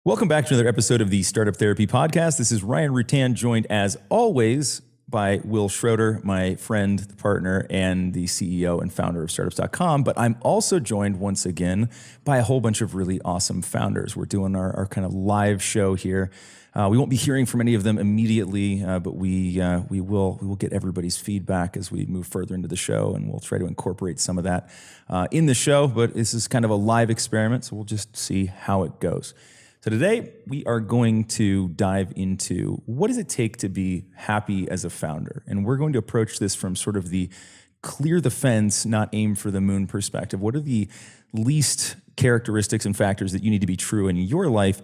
Welcome back to another episode of the Startup Therapy Podcast. This is Ryan Rutan, joined as always by Will Schroeder, my friend, the partner, and the CEO and founder of startups.com. But I'm also joined once again by a whole bunch of really awesome founders. We're doing our kind of live show here. We won't be hearing from any of them immediately, but we will get everybody's feedback as we move further into the show, and we'll try to incorporate some of that in the show. But this is kind of a live experiment, so we'll just see how it goes. So today we are going to dive into what does it take to be happy as a founder? And we're going to approach this from sort of the clear the fence, not aim for the moon perspective. What are the least characteristics and factors that you need to be true in your life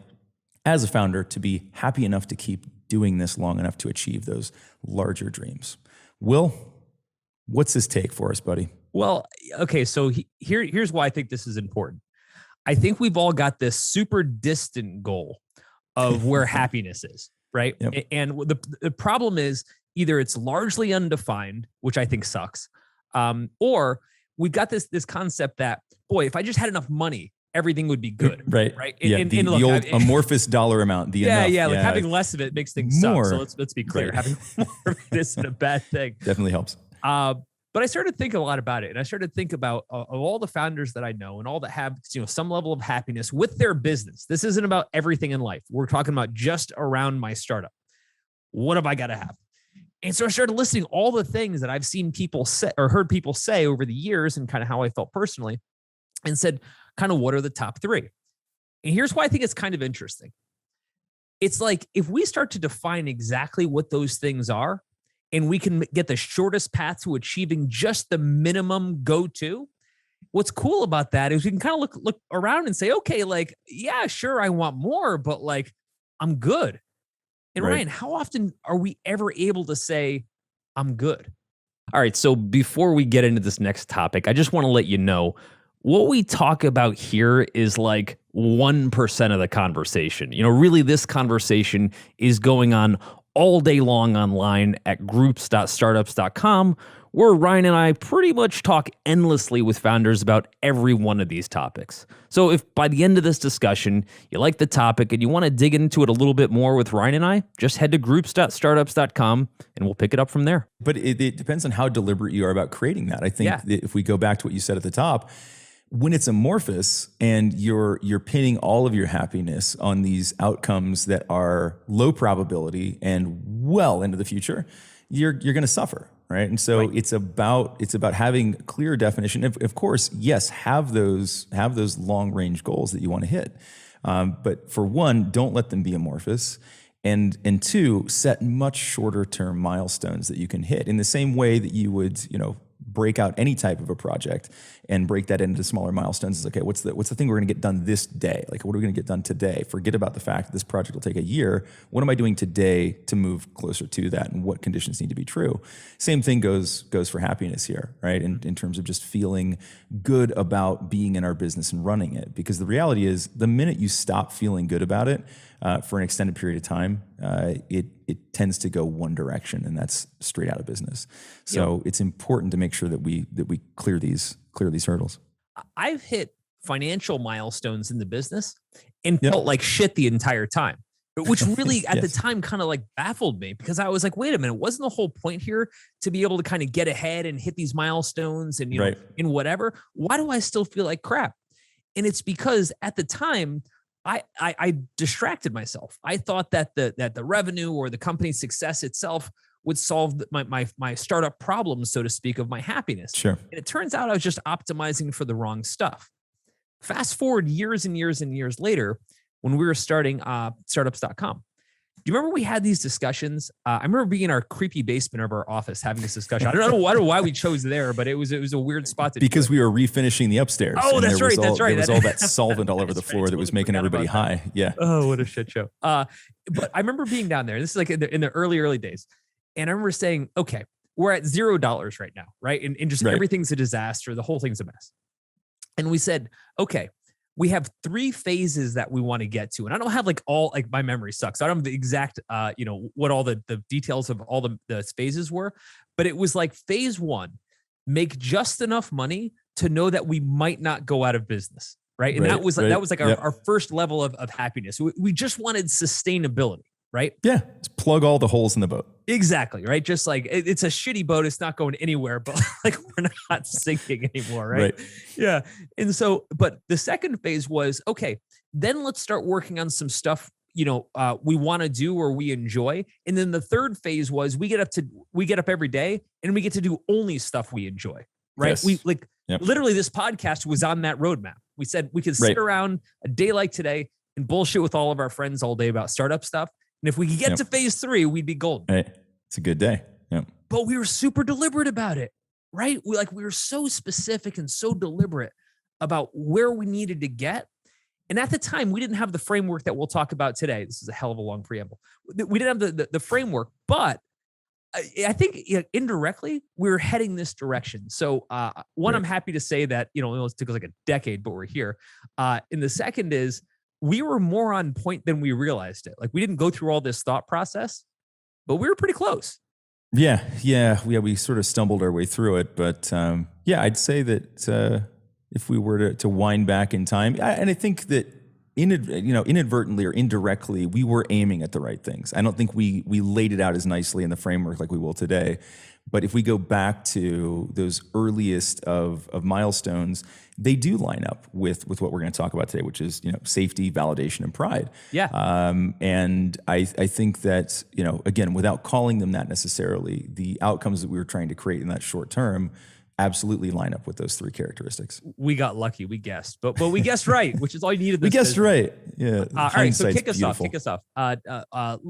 as a founder to be happy enough to keep doing this long enough to achieve those larger dreams? Will, what's this take for us, buddy? Well, okay, so here's why I think this is important. I think we've all got this super distant goal of where happiness is, right? Yep. And the problem is either it's largely undefined, which I think sucks, or we've got this concept that, boy, if I just had enough money, everything would be good, right? The old amorphous dollar amount. Having less of it makes things suck. So let's be clear, having more of it isn't a bad thing. Definitely helps. But I started thinking a lot about it, and I started to think about of all the founders that I know and all that have some level of happiness with their business. This isn't about everything in life. We're talking about just around my startup. What have I got to have? And so I started listing all the things that I've seen people say or heard people say over the years and kind of how I felt personally, and said, kind of what are the top three? And here's why I think it's kind of interesting. It's like if we start to define exactly what those things are, and we can get the shortest path to achieving just the minimum go-to. What's cool about that is we can kind of look around and say, okay, like, yeah, sure, I want more, but like, I'm good. And Ryan, how often are we ever able to say, I'm good? All right, so before we get into this next topic, I just want to let you know, what we talk about here is like 1% of the conversation. Really this conversation is going on all day long online at groups.startups.com, where Ryan and I pretty much talk endlessly with founders about every one of these topics. So if by the end of this discussion, you like the topic and you want to dig into it a little bit more with Ryan and I, just head to groups.startups.com and we'll pick it up from there. But it depends on how deliberate you are about creating that. I think if we go back to what you said at the top, when it's amorphous and you're pinning all of your happiness on these outcomes that are low probability and well into the future, you're going to suffer, right? And so it's about having clear definition. Of course, yes, have those long range goals that you want to hit, but for one, don't let them be amorphous. And two, set much shorter term milestones that you can hit in the same way that you would, break out any type of a project and break that into smaller milestones. Is okay, what's the thing we're going to get done this day? Like, what are we going to get done today? Forget about the fact that this project will take a year. What am I doing today to move closer to that, and what conditions need to be true? Same thing goes for happiness here, right? In terms of just feeling good about being in our business and running it. Because the reality is, the minute you stop feeling good about it for an extended period of time, it tends to go one direction, and that's straight out of business. So it's important to make sure that we clear these hurdles. I've hit financial milestones in the business and felt like shit the entire time, which really at the time kind of like baffled me, because I was like, wait a minute, wasn't the whole point here to be able to kind of get ahead and hit these milestones and, in whatever? Why do I still feel like crap? And it's because at the time, I distracted myself. I thought that the revenue or the company's success itself would solve my startup problems, so to speak, of my happiness. Sure. And it turns out I was just optimizing for the wrong stuff. Fast forward years and years and years later, when we were starting startups.com. Do you remember we had these discussions? I remember being in our creepy basement of our office having this discussion. I don't know why we chose there, but it was a weird spot to do it. Because we were refinishing the upstairs. Oh, that's right. There was all that solvent all over the floor that was making everybody high. Yeah. Oh, what a shit show. But I remember being down there. This is like in the early days. And I remember saying, okay, we're at $0 right now, right? And just everything's a disaster. The whole thing's a mess. And we said, okay, we have 3 phases that we want to get to. And I don't have my memory sucks. I don't have the exact, what all the details of all the phases were, but it was like phase 1, make just enough money to know that we might not go out of business. right? And Right, that was right. like our first level of happiness. We just wanted sustainability, right? Yeah, just plug all the holes in the boat. Exactly, right? Just like it's a shitty boat, it's not going anywhere, but like we're not sinking anymore, right? Yeah. And so, but the second phase was okay, then let's start working on some stuff, we want to do or we enjoy. And then the third phase was we get up every day and we get to do only stuff we enjoy, right? Yes. We literally this podcast was on that roadmap. We said we could sit around a day like today and bullshit with all of our friends all day about startup stuff. And if we could get to phase 3, we'd be golden. Right. It's a good day. Yep. But we were super deliberate about it, right? We were so specific and so deliberate about where we needed to get. And at the time, we didn't have the framework that we'll talk about today. This is a hell of a long preamble. We didn't have the framework, but I think indirectly we were heading this direction. So I'm happy to say that, it took us like a decade, but we're here. And the second is we were more on point than we realized it. Like we didn't go through all this thought process, but we were pretty close. Yeah. We sort of stumbled our way through it, but I'd say that if we were to wind back in time, and I think that inadvertently or indirectly, we were aiming at the right things. I don't think we laid it out as nicely in the framework like we will today. But if we go back to those earliest of milestones, they do line up with what we're going to talk about today, which is safety, validation, and pride. Yeah. And I think that again, without calling them that necessarily, the outcomes that we were trying to create in that short term absolutely line up with those 3 characteristics. We got lucky. We guessed, but we guessed right, which is all you needed. We guessed right. Yeah. All right. So kick us off.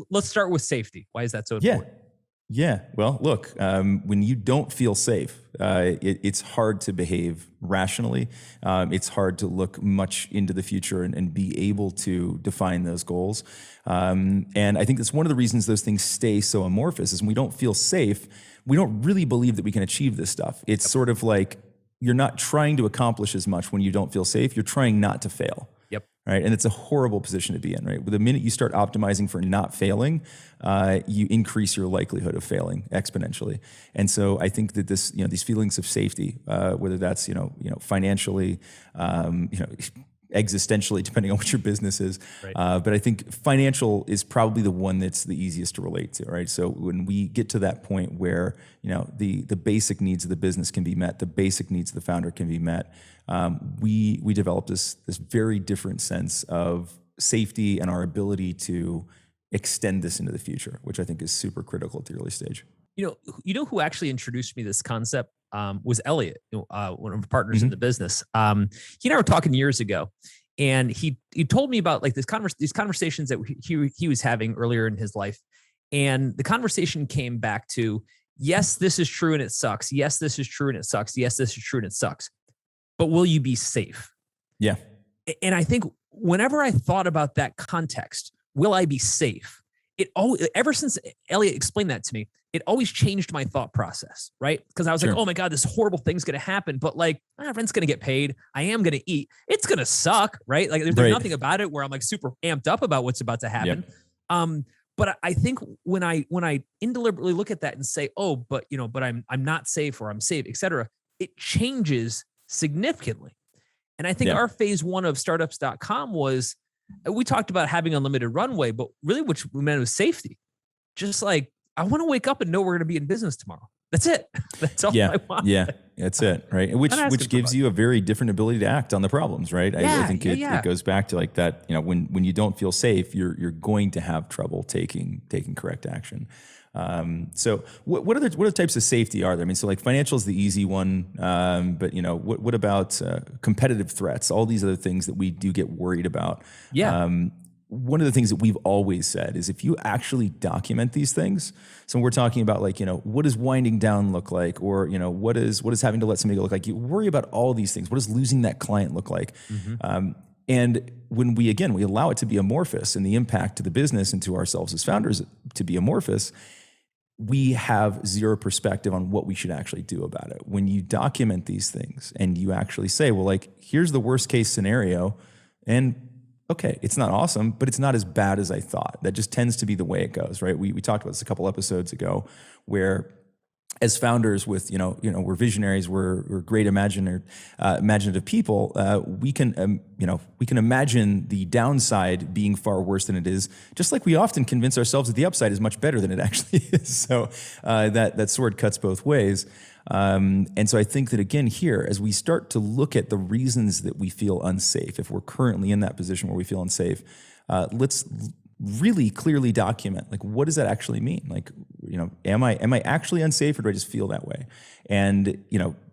Let's start with safety. Why is that so important? Yeah. Well, look, when you don't feel safe, it's hard to behave rationally. It's hard to look much into the future and be able to define those goals. And I think that's one of the reasons those things stay so amorphous is when we don't feel safe, we don't really believe that we can achieve this stuff. It's sort of like you're not trying to accomplish as much when you don't feel safe. You're trying not to fail. Right. And it's a horrible position to be in, right? The minute you start optimizing for not failing, you increase your likelihood of failing exponentially. And so I think that this, these feelings of safety, whether that's, financially, existentially, depending on what your business is. Right. But I think financial is probably the one that's the easiest to relate to, right? So when we get to that point where, the basic needs of the business can be met, the basic needs of the founder can be met, we develop this very different sense of safety and our ability to extend this into the future, which I think is super critical at the early stage. You know who actually introduced me to this concept was Elliot, one of our partners in the business. He and I were talking years ago, and he told me about like these conversations that he was having earlier in his life, and the conversation came back to, yes, this is true and it sucks. Yes, this is true and it sucks. Yes, this is true and it sucks. But will you be safe? Yeah. And I think whenever I thought about that context, will I be safe? Ever since Elliot explained that to me, it always changed my thought process, right? Because I was like, oh my God, this horrible thing's going to happen, but like, rent's going to get paid. I am going to eat. It's going to suck, right? Like there's nothing about it where I'm like super amped up about what's about to happen. Yep. But I think when I indeliberately look at that and say, oh, but I'm not safe or I'm safe, et cetera, it changes significantly. And I think our phase 1 of startups.com was, we talked about having unlimited runway, but really what we meant was safety. Just like, I want to wake up and know we're going to be in business tomorrow. That's it. That's all I want. Yeah, that's it, right? Which gives you a very different ability to act on the problems, right? I think it goes back to like that, when you don't feel safe, you're going to have trouble taking correct action. So what other types of safety are there? I mean, so like financial is the easy one, but what about competitive threats? All these other things that we do get worried about. Yeah. One of the things that we've always said is if you actually document these things, so we're talking about like, what does winding down look like? Or, what is having to let somebody go look like? You worry about all these things. What does losing that client look like? Mm-hmm. And when we allow it to be amorphous and the impact to the business and to ourselves as founders to be amorphous, we have zero perspective on what we should actually do about it. When you document these things and you actually say, well, like, here's the worst case scenario, and okay, it's not awesome, but it's not as bad as I thought. That just tends to be the way it goes, right? We talked about this a couple episodes ago where as founders with, we're visionaries, we're great imaginative people. We can imagine the downside being far worse than it is, just like we often convince ourselves that the upside is much better than it actually is. So that sword cuts both ways. And so I think that, again, here, as we start to look at the reasons that we feel unsafe, if we're currently in that position where we feel unsafe, let's really clearly document, like, what does that actually mean? Like, am I actually unsafe, or do I just feel that way? And,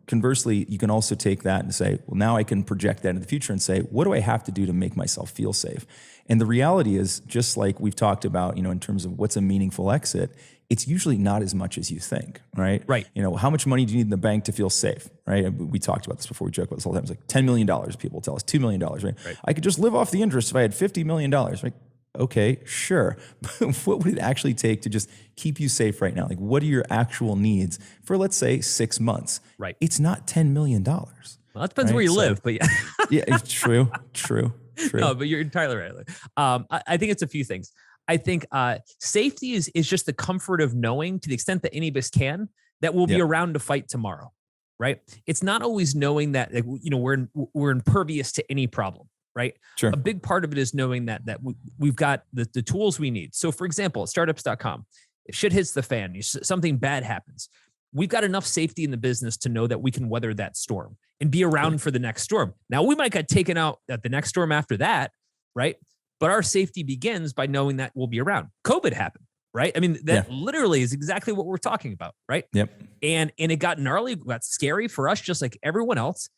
conversely, you can also take that and say, well, now I can project that into the future and say, what do I have to do to make myself feel safe? And the reality is, just like we've talked about, in terms of what's a meaningful exit, it's usually not as much as you think, right? Right. How much money do you need in the bank to feel safe, right? We talked about this before. We joke about this all the time. It's like $10 million. People tell us $2 million, right? I could just live off the interest if I had $50 million, right? Okay, sure. But what would it actually take to just keep you safe right now? Like, what are your actual needs for, let's say, 6 months? Right. It's not $10 million. Well, that depends where you live, but yeah. Yeah, it's true. No, but you're entirely right. I think it's a few things. I think safety is just the comfort of knowing, to the extent that any of us can, that we'll be around to fight tomorrow, right? It's not always knowing that, we're impervious to any problem. Right. Sure. A big part of it is knowing that we've got the tools we need. So, for example, at startups.com, if shit hits the fan, something bad happens, we've got enough safety in the business to know that we can weather that storm and be around for the next storm. Now, we might get taken out at the next storm after that, right? But our safety begins by knowing that we'll be around. COVID happened, right? I mean, that literally is exactly what we're talking about, right? Yep. And it got gnarly, got scary for us, just like everyone else,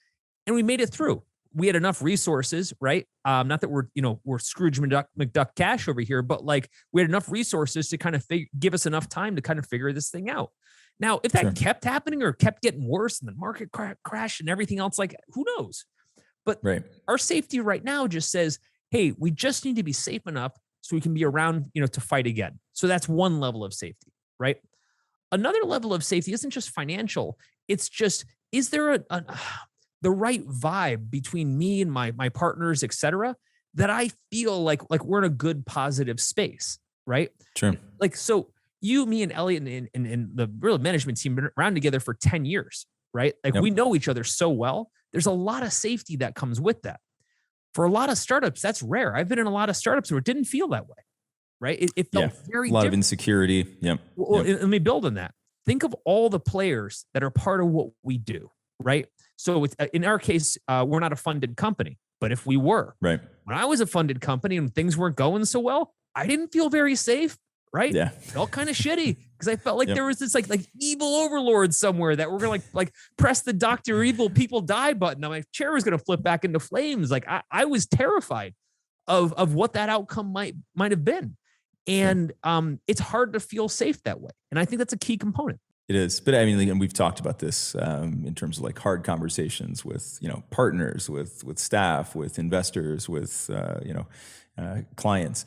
and we made it through. We had enough resources, right? Not that we're Scrooge McDuck cash over here, but like, we had enough resources to kind of give us enough time to kind of figure this thing out. Now, if that kept happening or kept getting worse and the market crash and everything else, like, who knows? But our safety right now just says, hey, we just need to be safe enough so we can be around, to fight again. So that's one level of safety, right? Another level of safety isn't just financial. It's just, is there the right vibe between me and my partners, et cetera, that I feel like we're in a good, positive space, right? Sure. Like, so you, me, and Elliot and the real management team been around together for 10 years, right? Like, we know each other so well. There's a lot of safety that comes with that. For a lot of startups, that's rare. I've been in a lot of startups where it didn't feel that way, right? It felt very a lot different. of insecurity. Yep. Well, let me build on that. Think of all the players that are part of what we do, right? So in our case, we're not a funded company, but if we were, right, when I was a funded company and things weren't going so well, I didn't feel very safe, right? Yeah. Felt kind of shitty because I felt like there was this like evil overlord somewhere that we're gonna like press the Dr. Evil people die button. And my chair was gonna flip back into flames. Like I was terrified of what that outcome might have been. And it's hard to feel safe that way. And I think that's a key component. It is. But I mean, and we've talked about this in terms of like hard conversations with, partners, with staff, with investors, with, clients.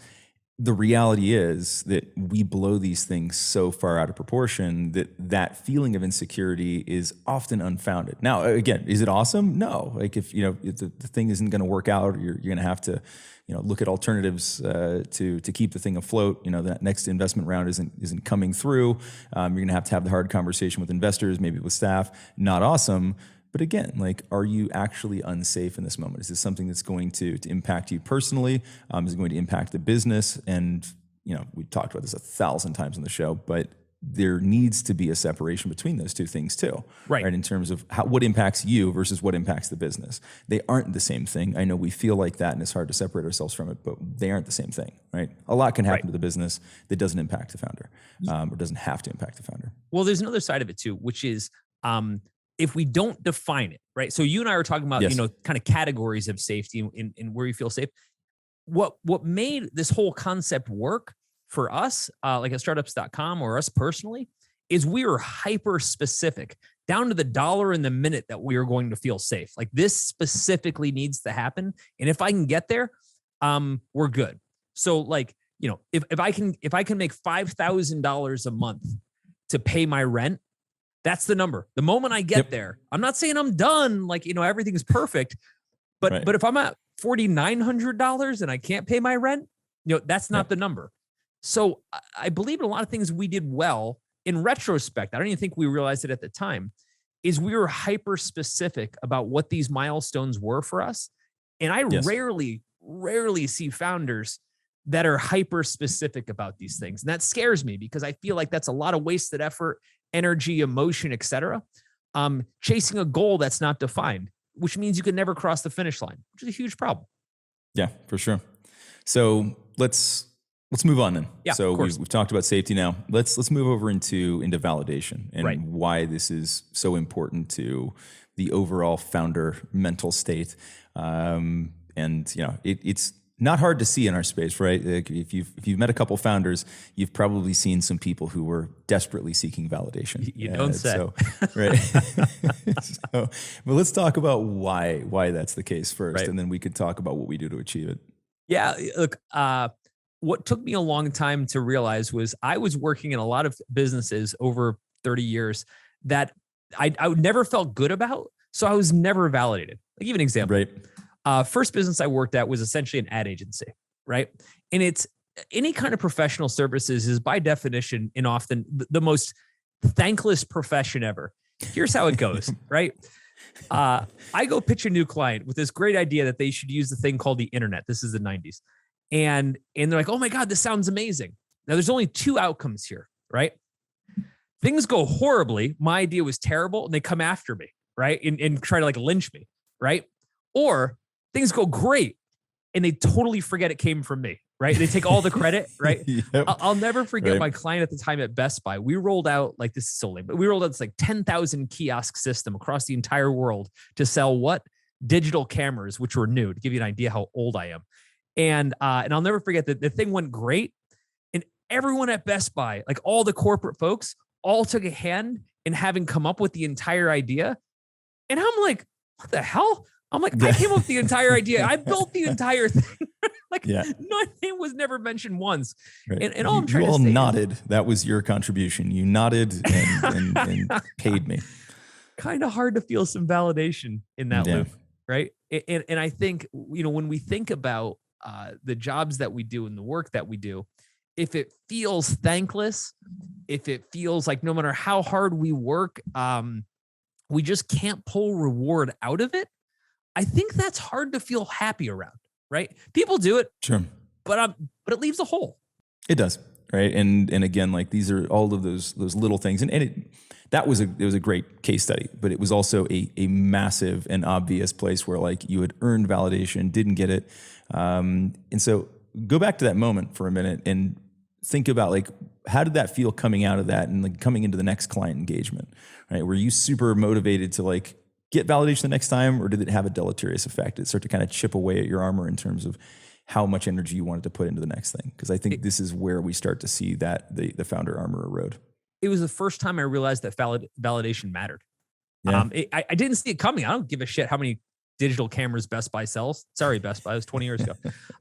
The reality is that we blow these things so far out of proportion that feeling of insecurity is often unfounded. Now, again, is it awesome? No. Like if the thing isn't going to work out, you're going to have to, look at alternatives to keep the thing afloat. That next investment round isn't coming through. You're going to have the hard conversation with investors, maybe with staff. Not awesome. But again, like, are you actually unsafe in this moment? Is this something that's going to impact you personally? Is it going to impact the business? And, we've talked about this 1,000 times on the show, but there needs to be a separation between those two things too. Right. In terms of what impacts you versus what impacts the business. They aren't the same thing. I know we feel like that and it's hard to separate ourselves from it, but they aren't the same thing, right? A lot can happen to the business that doesn't impact the founder or doesn't have to impact the founder. Well, there's another side of it too, which is, if we don't define it, right? So you and I were talking about, kind of categories of safety and where you feel safe. What made this whole concept work for us, like at startups.com or us personally, is we were hyper specific down to the dollar and the minute that we are going to feel safe. Like, this specifically needs to happen. And if I can get there, we're good. So like, if I can make $5,000 a month to pay my rent, that's the number. The moment I get there, I'm not saying I'm done. Like, everything's perfect, but if I'm at $4,900 and I can't pay my rent, that's not the number. So I believe in a lot of things we did well in retrospect, I don't even think we realized it at the time, is we were hyper specific about what these milestones were for us. And I Yes. rarely see founders that are hyper specific about these things. And that scares me because I feel like that's a lot of wasted effort, energy, emotion, etc. Chasing a goal that's not defined, which means you can never cross the finish line, which is a huge problem. Yeah, for sure. So let's move on then. Yeah, so of course. we've talked about safety now. Let's move over into validation and Right. why this is so important to the overall founder mental state. And it's not hard to see in our space, right? Like if you've met a couple founders, you've probably seen some people who were desperately seeking validation. You don't say. So, right. But let's talk about why that's the case first, Right. and then we could talk about what we do to achieve it. Yeah, look, what took me a long time to realize was I was working in a lot of businesses over 30 years that I never felt good about. So I was never validated. Like, give an example. Right. First business I worked at was essentially an ad agency, right? And it's any kind of professional services is by definition and often the most thankless profession ever. Here's how it goes, right? I go pitch a new client with this great idea that they should use the thing called the internet. This is the 90s. And they're like, oh my God, this sounds amazing. Now there's only two outcomes here, right? Things go horribly. My idea was terrible and they come after me, right? And try to like lynch me, right? Or things go great and they totally forget it came from me, right? They take all the credit, right? Yep. I'll never forget Right. my client at the time at Best Buy. We rolled out, like, this is so lame, but we rolled out this like 10,000 kiosk system across the entire world to sell what? Digital cameras, which were new, to give you an idea how old I am. And I'll never forget that the thing went great. And everyone at Best Buy, like all the corporate folks, all took a hand in having come up with the entire idea. And I'm like, what the hell? I'm like, I came up with the entire idea. I built the entire thing. Like, Yeah. my name was never mentioned once. Right. And all I'm trying you to all say is- nodded. That was your contribution. You nodded and paid me. kind of hard to feel some validation in that Yeah. loop, right? And I think, when we think about the jobs that we do and the work that we do, if it feels thankless, if it feels like no matter how hard we work, we just can't pull reward out of it, I think that's hard to feel happy around, right? People do it, Sure. but it leaves a hole. It does. Right. And again, like, these are all of those little things. And it was a great case study, but it was also a massive and obvious place where, like, you had earned validation, didn't get it. And so go back to that moment for a minute and think about, like, how did that feel coming out of that and, like, coming into the next client engagement, right? Were you super motivated to, like, get validation the next time, or did it have a deleterious effect? Did it start to kind of chip away at your armor in terms of how much energy you wanted to put into the next thing? Because I think this is where we start to see that the founder armor erode. It was the first time I realized that validation mattered. Yeah. I didn't see it coming. I don't give a shit how many digital cameras Best Buy sells. Sorry, Best Buy, it was 20 years ago.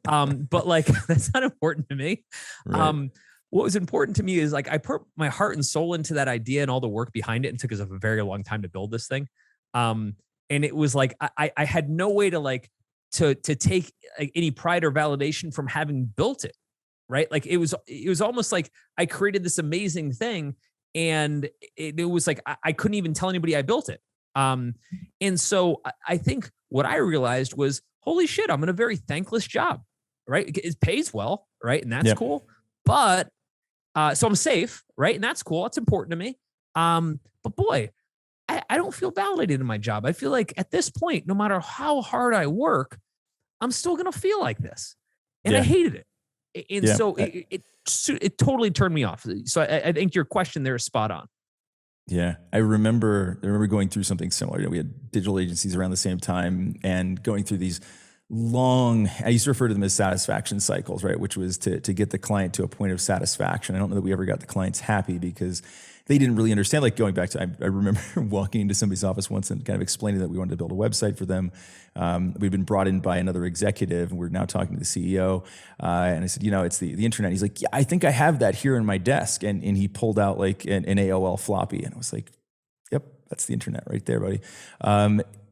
But, like, that's not important to me. Right. What was important to me is, like, I put my heart and soul into that idea and all the work behind it, and took us a very long time to build this thing. And it was like, I had no way to, like, to take, like, any pride or validation from having built it, right? Like, it was almost like I created this amazing thing, and it was like I couldn't even tell anybody I built it. And so I think what I realized was, holy shit, I'm in a very thankless job, right? It pays well, right? And that's cool. But so I'm safe, right? And that's cool. That's important to me. But boy, I don't feel validated in my job. I feel like at this point, no matter how hard I work, I'm still going to feel like this. And I hated it. And so it totally turned me off. So I think your question there is spot on. Yeah, I remember going through something similar. We had digital agencies around the same time, and going through these long, I used to refer to them as satisfaction cycles, right? Which was to get the client to a point of satisfaction. I don't know that we ever got the clients happy because they didn't really understand. Like, going back to, I remember walking into somebody's office once and kind of explaining that we wanted to build a website for them. We'd been brought in by another executive, and we're now talking to the CEO. And I said, it's the internet. He's like, yeah, I think I have that here in my desk. And he pulled out, like, an AOL floppy. And I was like, yep, that's the internet right there, buddy.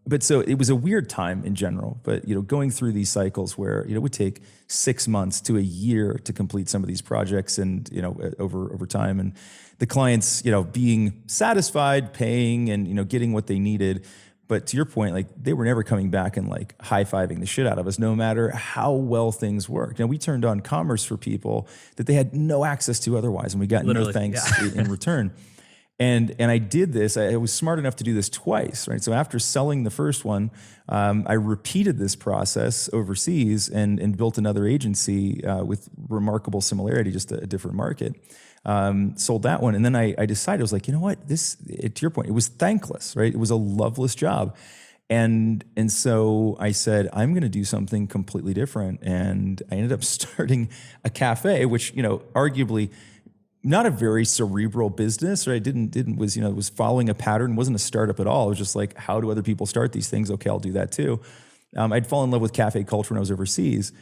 but so it was a weird time in general, but, going through these cycles where, it would take 6 months to a year to complete some of these projects and, over time, and the clients, being satisfied, paying and, getting what they needed. But to your point, like they were never coming back and like high-fiving the shit out of us, no matter how well things worked. We turned on commerce for people that they had no access to otherwise, and we got no thanks in return. And I did this. I was smart enough to do this twice, right? So after selling the first one, I repeated this process overseas and built another agency with remarkable similarity, just a different market. Sold that one, and then I decided, I was like, you know what? This, to your point, it was thankless, right? It was a loveless job, and so I said, I'm going to do something completely different, and I ended up starting a cafe, which arguably not a very cerebral business, right? Was following a pattern, wasn't a startup at all. It was just like, how do other people start these things? Okay, I'll do that too. I'd fallen in love with cafe culture when I was overseas,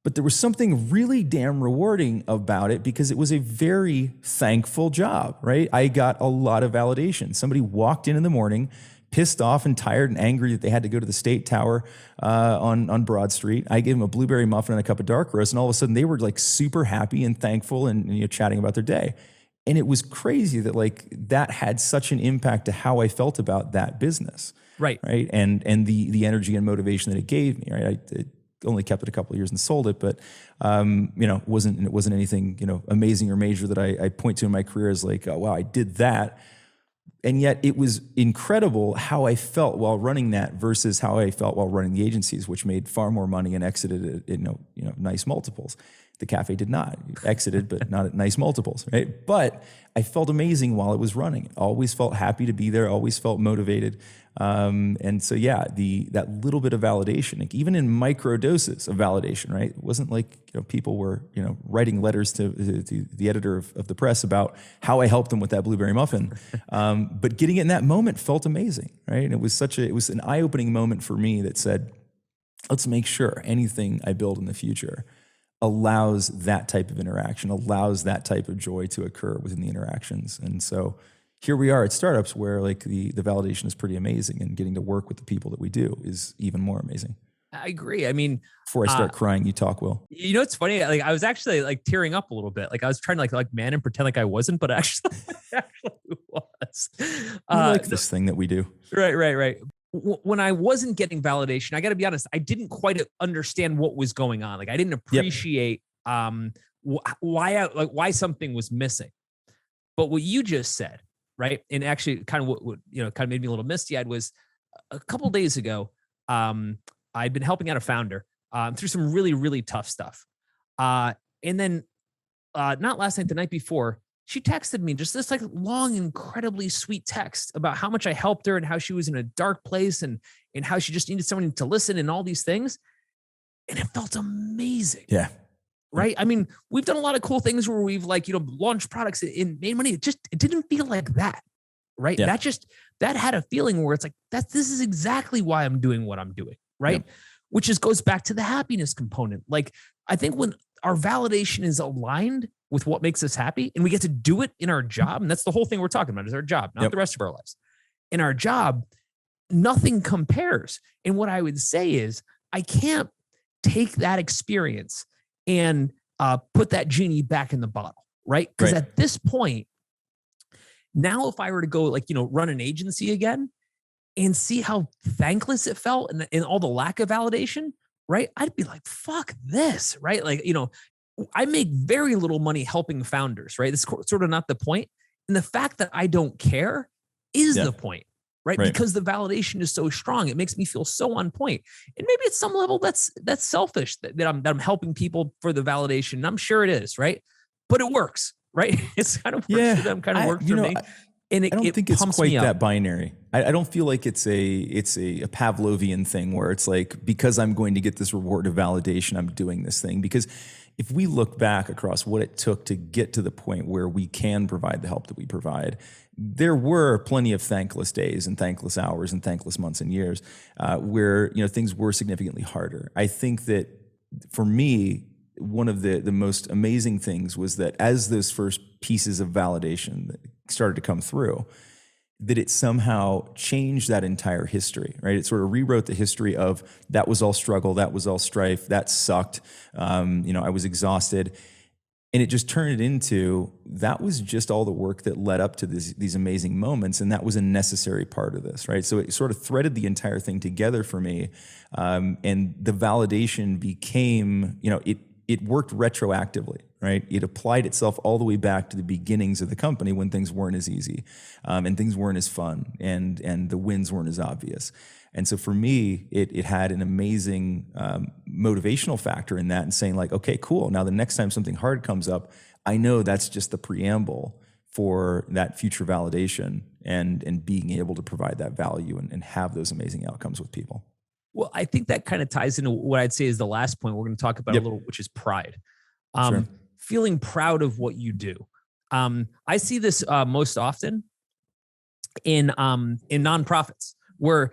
but there was something really damn rewarding about it because it was a very thankful job, right? I got a lot of validation. Somebody walked in the morning, pissed off and tired and angry that they had to go to the State Tower on Broad Street. I gave them a blueberry muffin and a cup of dark roast, and all of a sudden they were like super happy and thankful and chatting about their day. And it was crazy that like that had such an impact to how I felt about that business, right? And the energy and motivation that it gave me, right? I only kept it a couple of years and sold it, but it wasn't anything amazing or major that I point to in my career as like, oh wow, I did that. And yet it was incredible how I felt while running that versus how I felt while running the agencies, which made far more money and exited at nice multiples. The cafe did not. Exited, but not at nice multiples, right? But I felt amazing while it was running. Always felt happy to be there. Always felt motivated. And so, that little bit of validation, like even in micro doses of validation, right? It wasn't like people were writing letters to the editor of the press about how I helped them with that blueberry muffin. But getting it in that moment felt amazing, right? And it was an eye-opening moment for me that said, let's make sure anything I build in the future allows that type of interaction, allows that type of joy to occur within the interactions. And so here we are at startups where like the validation is pretty amazing, and getting to work with the people that we do is even more amazing. I agree. I mean, before I start crying, you talk, Will. It's funny. Like I was actually like tearing up a little bit. Like I was trying to like man and pretend like I wasn't, but actually was. I like this thing that we do. Right. When I wasn't getting validation, I got to be honest, I didn't quite understand what was going on. Like I didn't appreciate why something was missing. But what you just said, right? And actually kind of what kind of made me a little misty-eyed was a couple of days ago, I'd been helping out a founder through some really, really tough stuff. And then not last night, the night before, she texted me just this like long, incredibly sweet text about how much I helped her and how she was in a dark place and how she just needed someone to listen and all these things. And it felt amazing. Yeah. Right. I mean, we've done a lot of cool things where we've like, launched products and made money. It didn't feel like that. Right. Yeah. That had a feeling where it's like, this is exactly why I'm doing what I'm doing. Right. Yeah. Which goes back to the happiness component. Like, I think when our validation is aligned with what makes us happy and we get to do it in our job, and that's the whole thing we're talking about is our job, not the rest of our lives. In our job, nothing compares. And what I would say is I can't take that experience and put that genie back in the bottle, right? Because at this point, now if I were to go run an agency again and see how thankless it felt and all the lack of validation, right? I'd be like, fuck this, right? Like, I make very little money helping founders, right? It's sort of not the point. And the fact that I don't care is the point, right? Because the validation is so strong. It makes me feel so on point. And maybe at some level that's selfish that I'm helping people for the validation. And I'm sure it is, right? But it works, right? It's kind of works for them, kind of works for me. And I don't think it's quite that binary. I don't feel like it's a Pavlovian thing where it's like, because I'm going to get this reward of validation, I'm doing this thing. Because if we look back across what it took to get to the point where we can provide the help that we provide, there were plenty of thankless days and thankless hours and thankless months and years where things were significantly harder. I think that for me, one of the most amazing things was that as those first pieces of validation started to come through, that it somehow changed that entire history, right? It sort of rewrote the history of that was all struggle, that was all strife, that sucked. I was exhausted. And it just turned it into, that was just all the work that led up to these amazing moments. And that was a necessary part of this, right? So it sort of threaded the entire thing together for me. And the validation became, it worked retroactively, right? It applied itself all the way back to the beginnings of the company when things weren't as easy, and things weren't as fun, and the wins weren't as obvious. And so for me, it had an amazing motivational factor in that, and saying like, okay, cool. Now the next time something hard comes up, I know that's just the preamble for that future validation and being able to provide that value and have those amazing outcomes with people. Well, I think that kind of ties into what I'd say is the last point we're going to talk about a little, which is pride. Sure. Feeling proud of what you do. I see this most often in nonprofits, where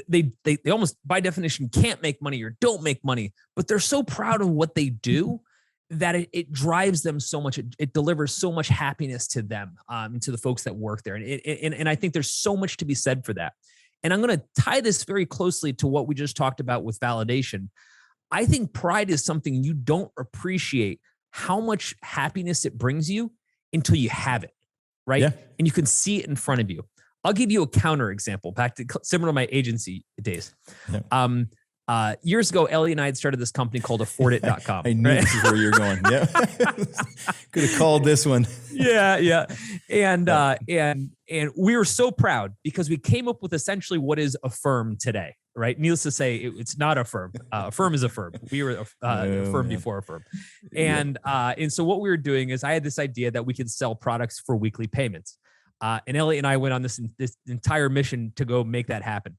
they almost by definition can't make money or don't make money, but they're so proud of what they do that it drives them so much. It delivers so much happiness to them, and to the folks that work there. And I think there's so much to be said for that. And I'm going to tie this very closely to what we just talked about with validation. I think pride is something you don't appreciate how much happiness it brings you until you have it, right? Yeah. And you can see it in front of you. I'll give you a counter example back to similar to my agency days. Yeah. Years ago, Ellie and I had started this company called affordit.com. I knew this is where you're going. Yeah. Could have called this one. Yeah. And we were so proud because we came up with essentially what is a firm today, right? Needless to say, it's not a firm. A firm is a firm. We were a firm before a firm. And so what we were doing is I had this idea that we could sell products for weekly payments. And Ellie and I went on this entire mission to go make that happen.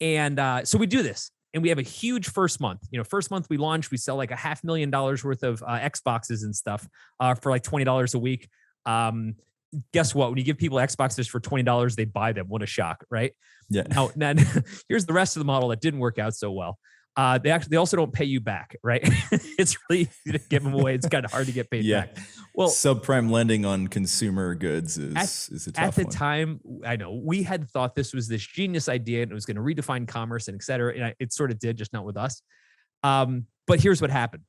And so we do this. And we have a huge first month. First month we launch, we sell like $500,000 worth of Xboxes and stuff for like $20 a week. Guess what? When you give people Xboxes for $20, they buy them. What a shock, right? Yeah. Now here's the rest of the model that didn't work out so well. They also don't pay you back, right? It's really easy to give them away. It's kind of hard to get paid back. Well, subprime lending on consumer goods is a tough one. At the time, I know we had thought this was this genius idea and it was going to redefine commerce and et cetera. And it sort of did, just not with us. But here's what happened.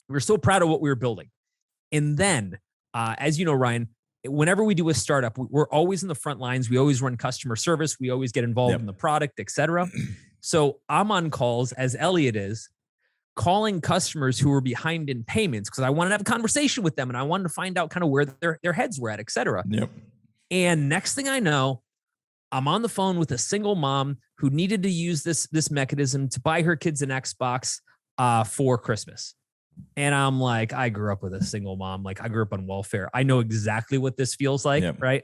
We were so proud of what we were building. And then, as you know, Ryan, whenever we do a startup, we're always in the front lines. We always run customer service. We always get involved in the product, et cetera. So I'm on calls, as Elliot is, calling customers who were behind in payments because I wanted to have a conversation with them and I wanted to find out kind of where their heads were at, et cetera. Yep. And next thing I know, I'm on the phone with a single mom who needed to use this mechanism to buy her kids an Xbox for Christmas. And I'm like, I grew up with a single mom. Like I grew up on welfare. I know exactly what this feels like, right?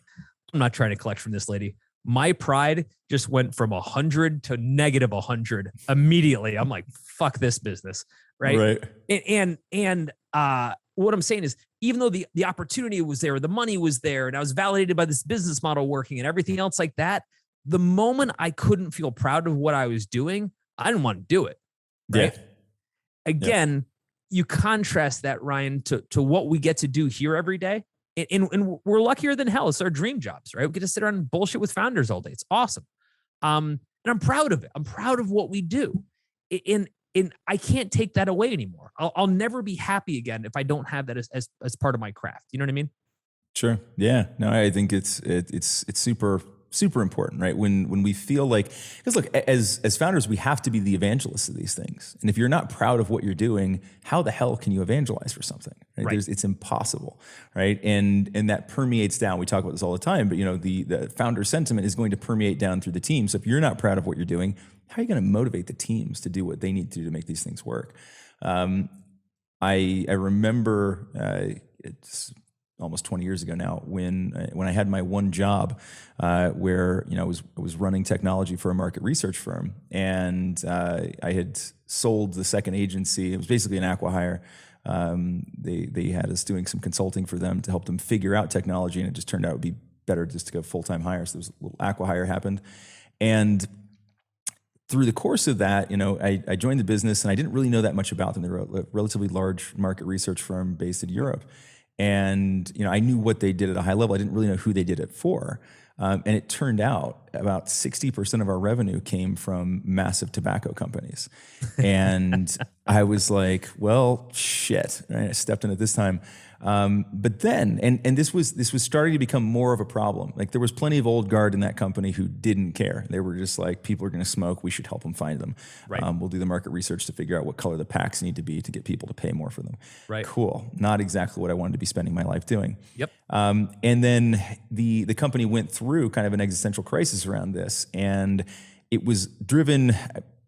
I'm not trying to collect from this lady. My pride just went from 100 to negative 100 immediately. I'm like, fuck this business. Right. And what I'm saying is, even though the opportunity was there, the money was there, and I was validated by this business model working and everything else like that, the moment I couldn't feel proud of what I was doing, I didn't want to do it. Right. Yeah. Again, you contrast that, Ryan, to what we get to do here every day. And we're luckier than hell. It's our dream jobs, right? We get to sit around and bullshit with founders all day. It's awesome. And I'm proud of it. I'm proud of what we do. And I can't take that away anymore. I'll never be happy again if I don't have that as part of my craft. You know what I mean? Sure. Yeah. No, I think it's super important, right? When we feel like, because look, as founders, we have to be the evangelists of these things. And if you're not proud of what you're doing, how the hell can you evangelize for something? Right? It's impossible, right? And that permeates down. We talk about this all the time, but the founder sentiment is going to permeate down through the team. So if you're not proud of what you're doing, how are you going to motivate the teams to do what they need to do to make these things work? I remember it's almost 20 years ago now, when I had my one job, where I was running technology for a market research firm, and I had sold the second agency. It was basically an acqui-hire. They had us doing some consulting for them to help them figure out technology, and it just turned out it would be better just to go full-time hire. So there was a little acqui-hire happened, and through the course of that, I joined the business, and I didn't really know that much about them. They were a relatively large market research firm based in Europe. And, I knew what they did at a high level. I didn't really know who they did it for. And it turned out about 60% of our revenue came from massive tobacco companies. And I was like, well, shit. Right? I stepped in at this time. But then, and this was starting to become more of a problem. Like there was plenty of old guard in that company who didn't care. They were just like, people are going to smoke. We should help them find them. Right. We'll do the market research to figure out what color the packs need to be to get people to pay more for them. Right. Cool. Not exactly what I wanted to be spending my life doing. Yep. And then the company went through kind of an existential crisis around this, and it was driven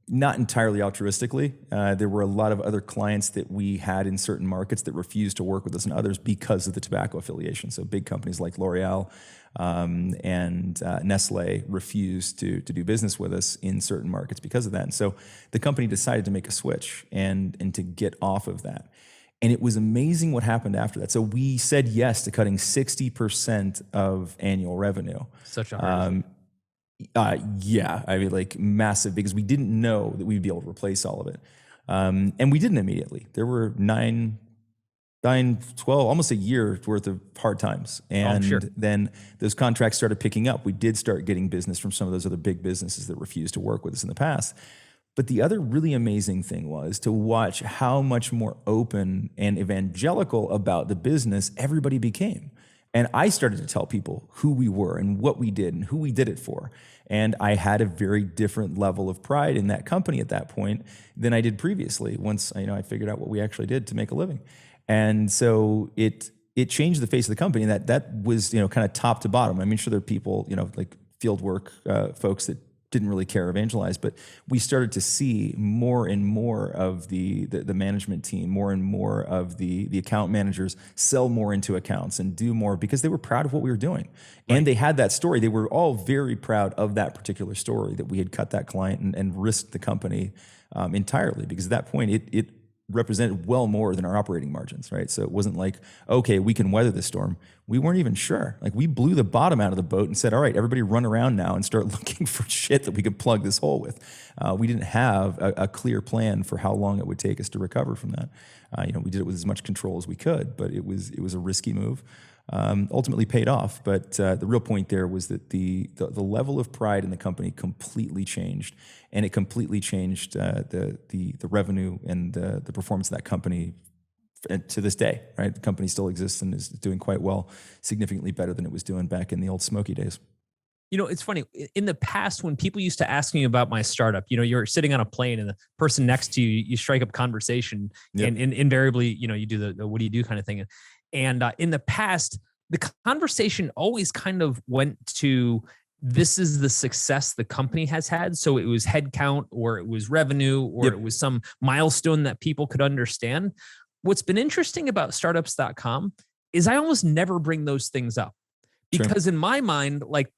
not entirely altruistically. There were a lot of other clients that we had in certain markets that refused to work with us and others because of the tobacco affiliation. So big companies like L'Oreal and Nestle refused to do business with us in certain markets because of that. And so the company decided to make a switch and to get off of that. And it was amazing what happened after that. So we said yes to cutting 60% of annual revenue. Such a hard yeah, I mean, like massive, because we didn't know that we'd be able to replace all of it. And we didn't immediately. There were 12, almost a year's worth of hard times. And then those contracts started picking up. We did start getting business from some of those other big businesses that refused to work with us in the past. But the other really amazing thing was to watch how much more open and evangelical about the business everybody became. And I started to tell people who we were and what we did and who we did it for. And I had a very different level of pride in that company at that point than I did previously, once I figured out what we actually did to make a living. And so it changed the face of the company. And that was, kind of top to bottom. I mean, sure, there are people, like field work folks that didn't really care or evangelize, but we started to see more and more of the management team, more and more of the account managers sell more into accounts and do more because they were proud of what we were doing. Right. And they had that story. They were all very proud of that particular story, that we had cut that client and risked the company entirely, because at that point it represented well more than our operating margins, right? So it wasn't like, okay, we can weather this storm. We weren't even sure. Like we blew the bottom out of the boat and said, all right, everybody run around now and start looking for shit that we could plug this hole with. We didn't have a clear plan for how long it would take us to recover from that. We did it with as much control as we could, but it was a risky move. Ultimately paid off, but the real point there was that the level of pride in the company completely changed, and it completely changed the revenue and the performance of that company to this day. Right, the company still exists and is doing quite well, significantly better than it was doing back in the old smoky days. It's funny. In the past, when people used to ask me about my startup, you're sitting on a plane and the person next to you, you strike up conversation, yep. And invariably, you do the what do you do kind of thing. And in the past, the conversation always kind of went to, this is the success the company has had. So it was headcount, or it was revenue, or It was some milestone that people could understand. What's been interesting about startups.com is I almost never bring those things up. Because in my mind, like,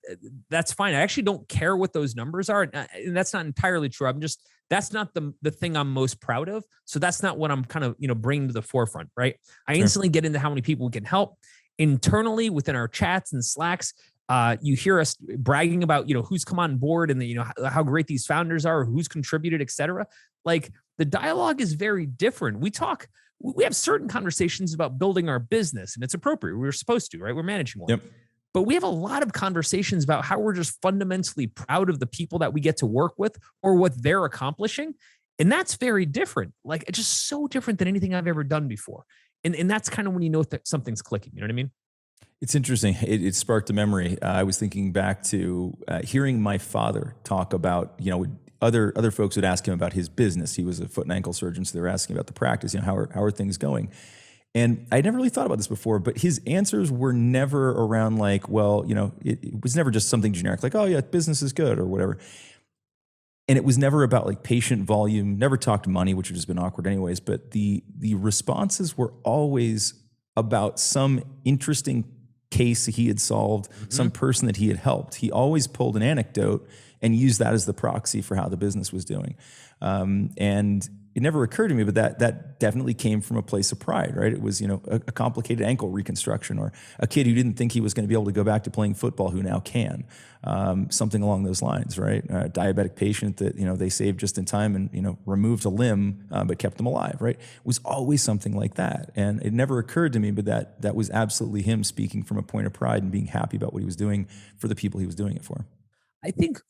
that's fine. I actually don't care what those numbers are. And that's not entirely true. That's not the thing I'm most proud of. So that's not what I'm kind of, bringing to the forefront, right? I instantly get into how many people we can help internally within our chats and Slacks. You hear us bragging about, who's come on board and how great these founders are, who's contributed, et cetera. Like, the dialogue is very different. We have certain conversations about building our business, and it's appropriate. We're supposed to, right? We're managing one. Yep. But we have a lot of conversations about how we're just fundamentally proud of the people that we get to work with or what they're accomplishing. And that's very different. Like, it's just so different than anything I've ever done before. And that's kind of when you know that something's clicking. You know what I mean? It's interesting. It sparked a memory. I was thinking back to hearing my father talk about, other folks would ask him about his business. He was a foot and ankle surgeon, so they were asking about the practice. How are things going? And I never really thought about this before, but his answers were never around like, well, it was never just something generic, like, oh yeah, business is good or whatever. And it was never about like patient volume, never talked money, which would have been awkward anyways. But the responses were always about some interesting case he had solved, some person that he had helped. He always pulled an anecdote and use that as the proxy for how the business was doing. And it never occurred to me, but that definitely came from a place of pride, right? It was, a complicated ankle reconstruction, or a kid who didn't think he was going to be able to go back to playing football who now can, something along those lines, right? A diabetic patient that, they saved just in time and, removed a limb, but kept them alive, right? It was always something like that. And it never occurred to me, but that was absolutely him speaking from a point of pride and being happy about what he was doing for the people he was doing it for. I think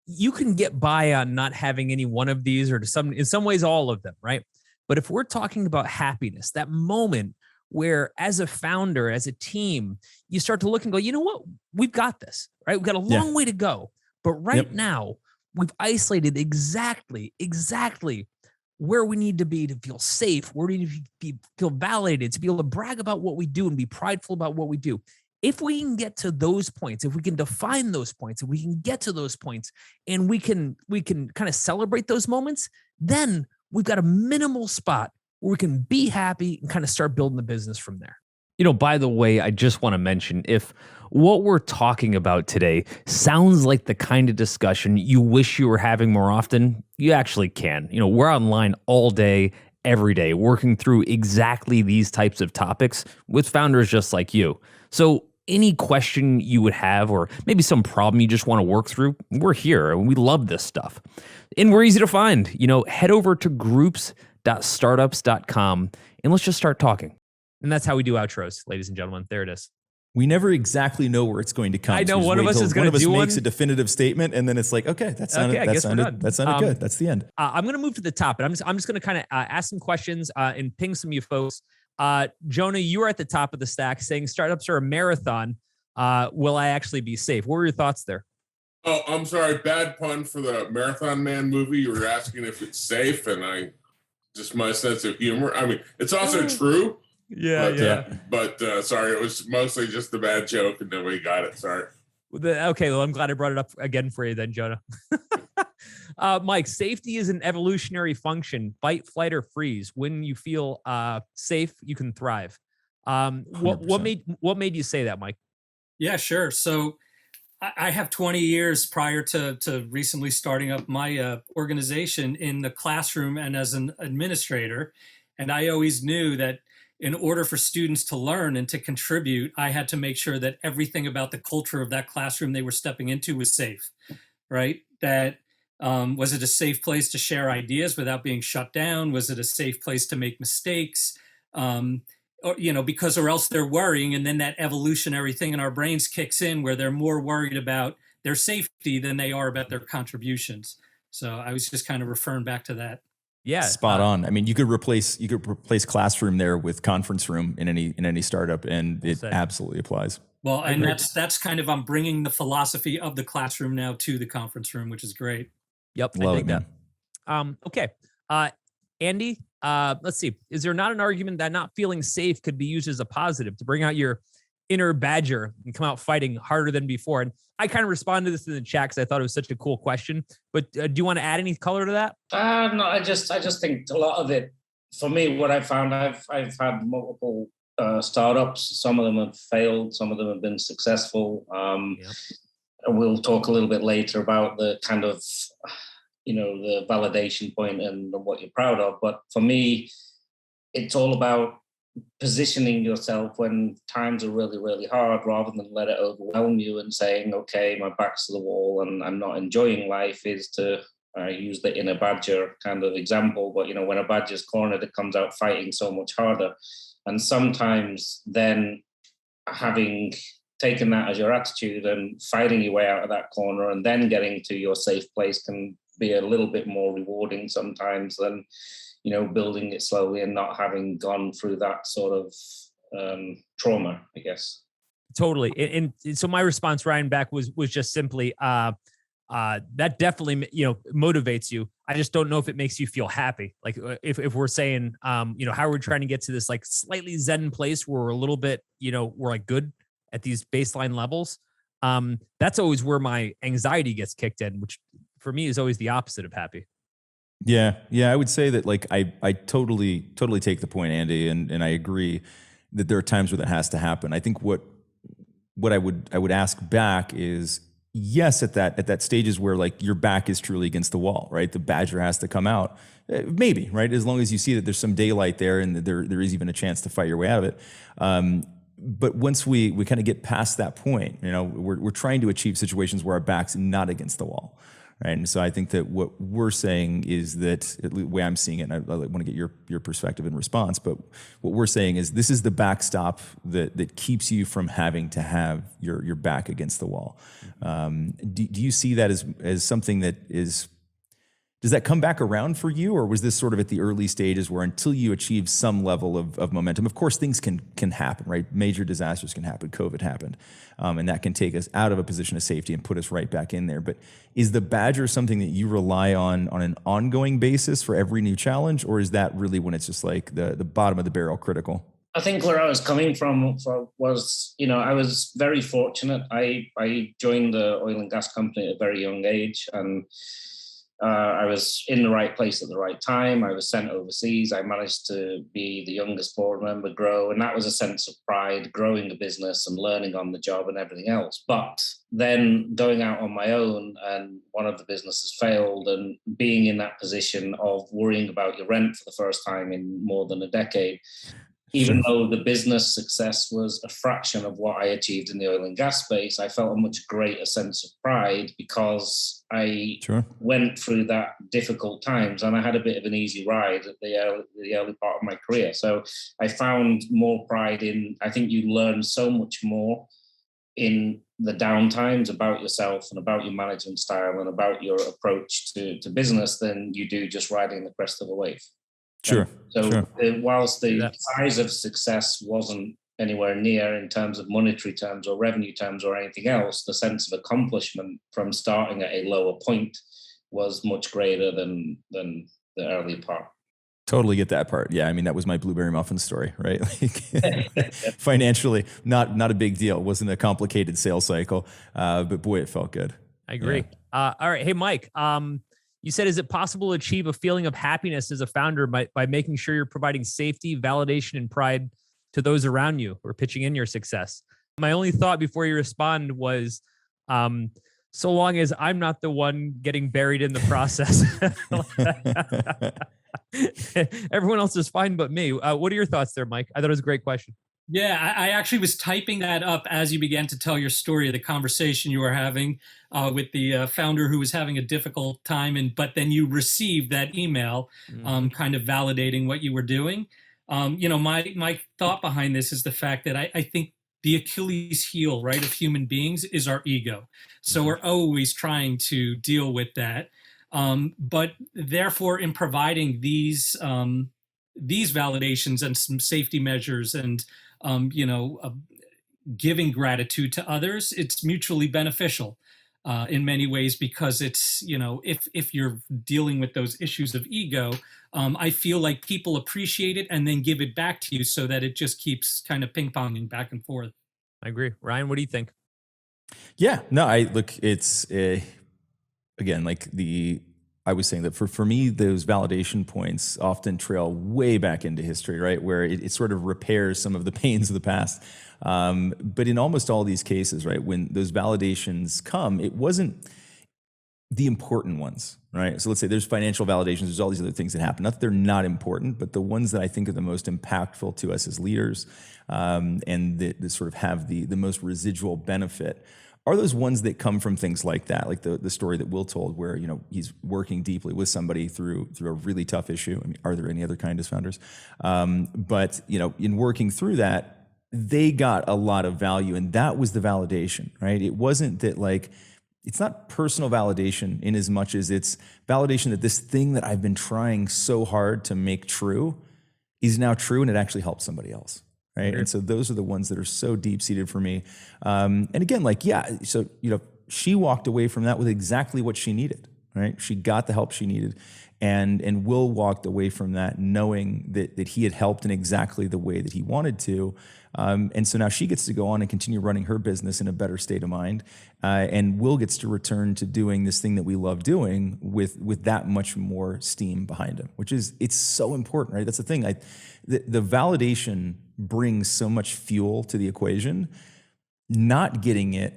you can get by on not having any one of these, or in some ways, all of them, right? But if we're talking about happiness, that moment where as a founder, as a team, you start to look and go, you know what? We've got this, right? We've got a long way to go. But right now, we've isolated exactly where we need to be to feel safe, where we need to feel validated, to be able to brag about what we do and be prideful about what we do. If we can get to those points, if we can define those points, if we can get to those points, and we can kind of celebrate those moments, then we've got a minimal spot where we can be happy and kind of start building the business from there. By the way, I just want to mention, if what we're talking about today sounds like the kind of discussion you wish you were having more often, you actually can. We're online all day, every day, working through exactly these types of topics with founders just like you. So any question you would have, or maybe some problem you just want to work through, we're here and we love this stuff. And we're easy to find. Head over to groups.startups.com and let's just start talking. And that's how we do outros, ladies and gentlemen. There it is. We never exactly know where it's going to come. I know one of us is going to do one. Makes a definitive statement, and then it's like, okay, that sounded good. That's the end. I'm going to move to the top, and I'm just going to kind of ask some questions and ping some of you folks. Jonah, you are at the top of the stack, saying startups are a marathon. Will I actually be safe? What were your thoughts there? Oh, I'm sorry. Bad pun for the Marathon Man movie. You were asking if it's safe, and just my sense of humor. I mean, it's also true. But sorry, it was mostly just a bad joke and nobody got it. Sorry. Okay, well, I'm glad I brought it up again for you then, Jonah. Mike, safety is an evolutionary function. Fight, flight, or freeze. When you feel safe, you can thrive. What made you say that, Mike? Yeah, sure. So I have 20 years prior to recently starting up my organization in the classroom and as an administrator. And I always knew that in order for students to learn and to contribute, I had to make sure that everything about the culture of that classroom they were stepping into was safe, right? That was it a safe place to share ideas without being shut down? Was it a safe place to make mistakes? Because or else they're worrying, and then that evolutionary thing in our brains kicks in where they're more worried about their safety than they are about their contributions. So I was just kind of referring back to that. Yeah, spot on. I mean, you could replace classroom there with conference room in any startup, and it absolutely applies. Well, and that's kind of, I'm bringing the philosophy of the classroom now to the conference room, which is great. Yep, I dig that. Okay, Andy, let's see. Is there not an argument that not feeling safe could be used as a positive to bring out your inner badger and come out fighting harder than before? And I kind of responded to this in the chat because I thought it was such a cool question. But do you want to add any color to that? No, I just think a lot of it, for me, what I found, I've had multiple startups. Some of them have failed. Some of them have been successful. And we'll talk a little bit later about the kind of, the validation point and what you're proud of. But for me, it's all about positioning yourself when times are really, really hard, rather than let it overwhelm you and saying, okay, my back's to the wall and I'm not enjoying life, is to use the inner badger kind of example. But, when a badger's cornered, it comes out fighting so much harder. And sometimes then having taken that as your attitude and fighting your way out of that corner and then getting to your safe place can be a little bit more rewarding sometimes than building it slowly and not having gone through that sort of trauma, I guess. Totally. And so my response, Ryan, back was just simply, that definitely, motivates you. I just don't know if it makes you feel happy. Like if we're saying, how are we trying to get to this like slightly Zen place where we're a little bit, we're like good at these baseline levels. That's always where my anxiety gets kicked in, which for me is always the opposite of happy. Yeah. I would say that I totally take the point, Andy, and I agree that there are times where that has to happen. I think what I would ask back is, yes, at that stages where like your back is truly against the wall, right? The badger has to come out, maybe, right? As long as you see that there's some daylight there and that there is even a chance to fight your way out of it. But once we kind of get past that point, we're trying to achieve situations where our back's not against the wall, right? And so I think that what we're saying is that, the way I'm seeing it, and I want to get your perspective and response, but what we're saying is this is the backstop that keeps you from having to have your back against the wall. Do you see that as something that is... Does that come back around for you, or was this sort of at the early stages where until you achieve some level of momentum, of course things can happen, right? Major disasters can happen. COVID happened, and that can take us out of a position of safety and put us right back in there. But is the badger something that you rely on an ongoing basis for every new challenge, or is that really when it's just like the bottom of the barrel critical? I think where I was coming from was, I was very fortunate. I joined the oil and gas company at a very young age, and I was in the right place at the right time. I was sent overseas. I managed to be the youngest board member, grow, and that was a sense of pride, growing the business and learning on the job and everything else. But then going out on my own, and one of the businesses failed, and being in that position of worrying about your rent for the first time in more than a decade, even though the business success was a fraction of what I achieved in the oil and gas space, I felt a much greater sense of pride because I went through that difficult times, and I had a bit of an easy ride at the early part of my career. So I found more pride in, I think you learn so much more in the downtimes about yourself and about your management style and about your approach to business than you do just riding the crest of a wave. Whilst the size of success wasn't anywhere near in terms of monetary terms or revenue terms or anything else, the sense of accomplishment from starting at a lower point was much greater than the early part. Totally get that part. Yeah, I mean, that was my blueberry muffin story, right? Like, financially, not a big deal. It wasn't a complicated sales cycle, but boy, it felt good. I agree. Yeah. All right. Hey, Mike, you said, is it possible to achieve a feeling of happiness as a founder by making sure you're providing safety, validation, and pride to those around you who are pitching in your success? My only thought before you respond was, so long as I'm not the one getting buried in the process, everyone else is fine but me. What are your thoughts there, Mike? I thought it was a great question. Yeah, I actually was typing that up as you began to tell your story, the conversation you were having with the founder who was having a difficult time, but then you received that email kind of validating what you were doing. My thought behind this is the fact that I think the Achilles heel, right, of human beings is our ego. So we're always trying to deal with that. But therefore, in providing these validations and some safety measures and giving gratitude to others, it's mutually beneficial in many ways, because it's, if you're dealing with those issues of ego, I feel like people appreciate it and then give it back to you so that it just keeps kind of ping-ponging back and forth. I agree. Ryan, what do you think? Yeah, no, it's again, like I was saying that for me, those validation points often trail way back into history, right? Where it sort of repairs some of the pains of the past. But in almost all these cases, right, when those validations come, it wasn't the important ones, right? So let's say there's financial validations, there's all these other things that happen. Not that they're not important, but the ones that I think are the most impactful to us as leaders, and that sort of have the most residual benefit, are those ones that come from things like that, like the story that Wil told, where he's working deeply with somebody through a really tough issue. I mean, are there any other kind as founders? But in working through that, they got a lot of value, and that was the validation, right? It wasn't that it's not personal validation in as much as it's validation that this thing that I've been trying so hard to make true is now true, and it actually helps somebody else. Right. And so those are the ones that are so deep seated for me. And again, so, she walked away from that with exactly what she needed, right? She got the help she needed. And Wil walked away from that knowing that he had helped in exactly the way that he wanted to. And so now she gets to go on and continue running her business in a better state of mind. And Wil gets to return to doing this thing that we love doing with that much more steam behind him, it's so important, right? That's the thing. The validation brings so much fuel to the equation. Not getting it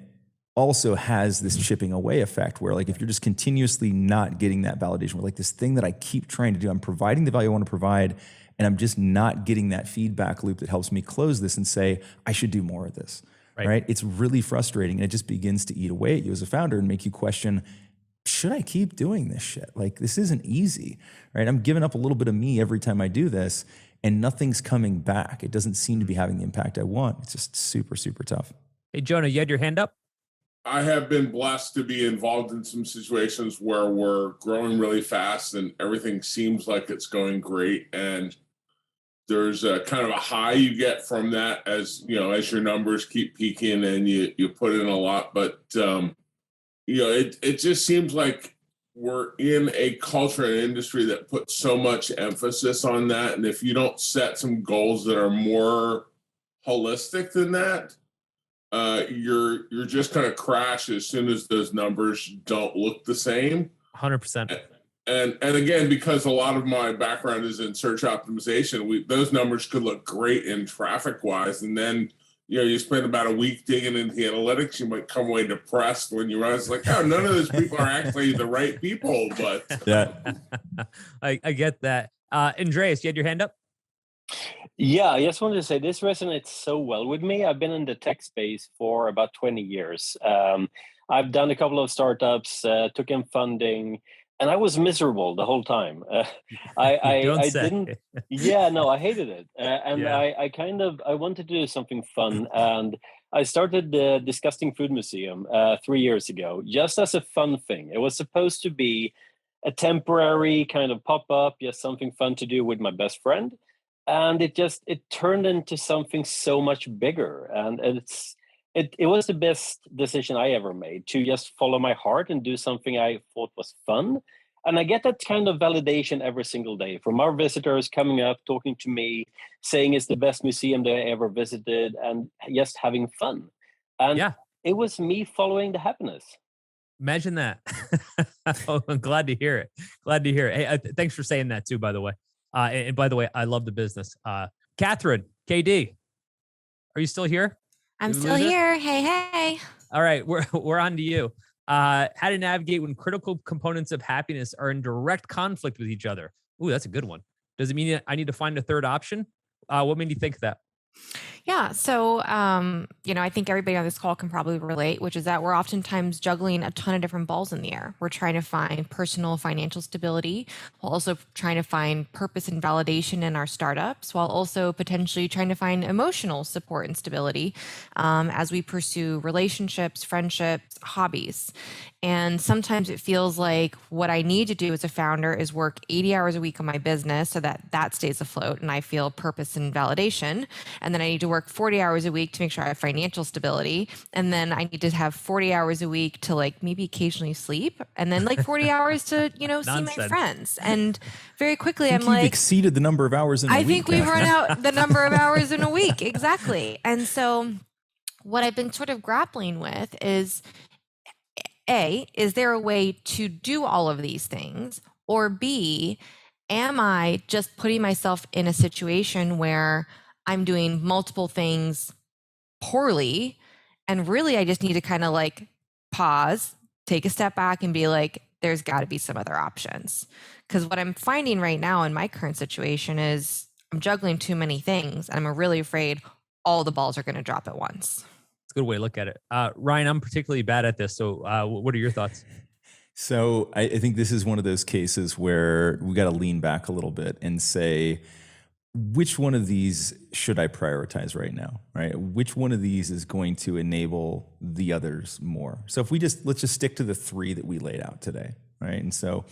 also has this chipping away effect where, like, if you're just continuously not getting that validation, where like this thing that I keep trying to do, I'm providing the value I want to provide, and I'm just not getting that feedback loop that helps me close this and say, I should do more of this, right? It's really frustrating, and it just begins to eat away at you as a founder and make you question, should I keep doing this shit? Like, this isn't easy, right? I'm giving up a little bit of me every time I do this, and nothing's coming back. It doesn't seem to be having the impact I want. It's just super, super tough. Hey, Jonah, you had your hand up? I have been blessed to be involved in some situations where we're growing really fast and everything seems like it's going great. And there's a kind of a high you get from that as, you know, as your numbers keep peaking and you put in a lot. But, you know, it just seems like we're in a culture and industry that puts so much emphasis on that. And if you don't set some goals that are more holistic than that, you're just going to crash as soon as those numbers don't look the same. 100%. And again, because a lot of my background is in search optimization, those numbers could look great in traffic wise, and then you spend about a week digging into the analytics, you might come away depressed when you realize, like, oh, none of those people are actually the right people. But yeah, I get that. Andreas, you had your hand up? Yeah, I just wanted to say this resonates so well with me. I've been in the tech space for about 20 years. I've done a couple of startups, took in funding, and I was miserable the whole time. I didn't. Yeah, no, I hated it, and yeah. I wanted to do something fun, and I started the Disgusting Food Museum 3 years ago, just as a fun thing. It was supposed to be a temporary kind of pop up, just something fun to do with my best friend. And it turned into something so much bigger. And it was the best decision I ever made, to just follow my heart and do something I thought was fun. And I get that kind of validation every single day from our visitors coming up, talking to me, saying it's the best museum they ever visited, and just having fun. And yeah, it was me following the happiness. Imagine that. Oh, I'm glad to hear it. Glad to hear it. Hey, thanks for saying that too, by the way. And by the way, I love the business. Catherine, KD, are you still here? I'm still here. Hey. All right, we're on to you. How to navigate when critical components of happiness are in direct conflict with each other. Ooh, that's a good one. Does it mean I need to find a third option? What made you think that? Yeah. So, I think everybody on this call can probably relate, which is that we're oftentimes juggling a ton of different balls in the air. We're trying to find personal financial stability while also trying to find purpose and validation in our startups, while also potentially trying to find emotional support and stability as we pursue relationships, friendships, hobbies. And sometimes it feels like what I need to do as a founder is work 80 hours a week on my business so that stays afloat and I feel purpose and validation. And then I need to work 40 hours a week to make sure I have financial stability. And then I need to have 40 hours a week to maybe occasionally sleep. And then 40 hours to, see my friends. And very quickly I'm like, exceeded the number of hours in a week. I think we've run out the number of hours in a week. Exactly. And so what I've been sort of grappling with is, A, is there a way to do all of these things? Or B, am I just putting myself in a situation where I'm doing multiple things poorly, and really I just need to kind of pause, take a step back and be like, there's got to be some other options. Because what I'm finding right now in my current situation is I'm juggling too many things, and I'm really afraid all the balls are going to drop at once. It's a good way to look at it. Ryan, I'm particularly bad at this. So what are your thoughts? So I think this is one of those cases where we got to lean back a little bit and say, which one of these should I prioritize right now, right? Which one of these is going to enable the others more? So if let's just stick to the three that we laid out today, right? And so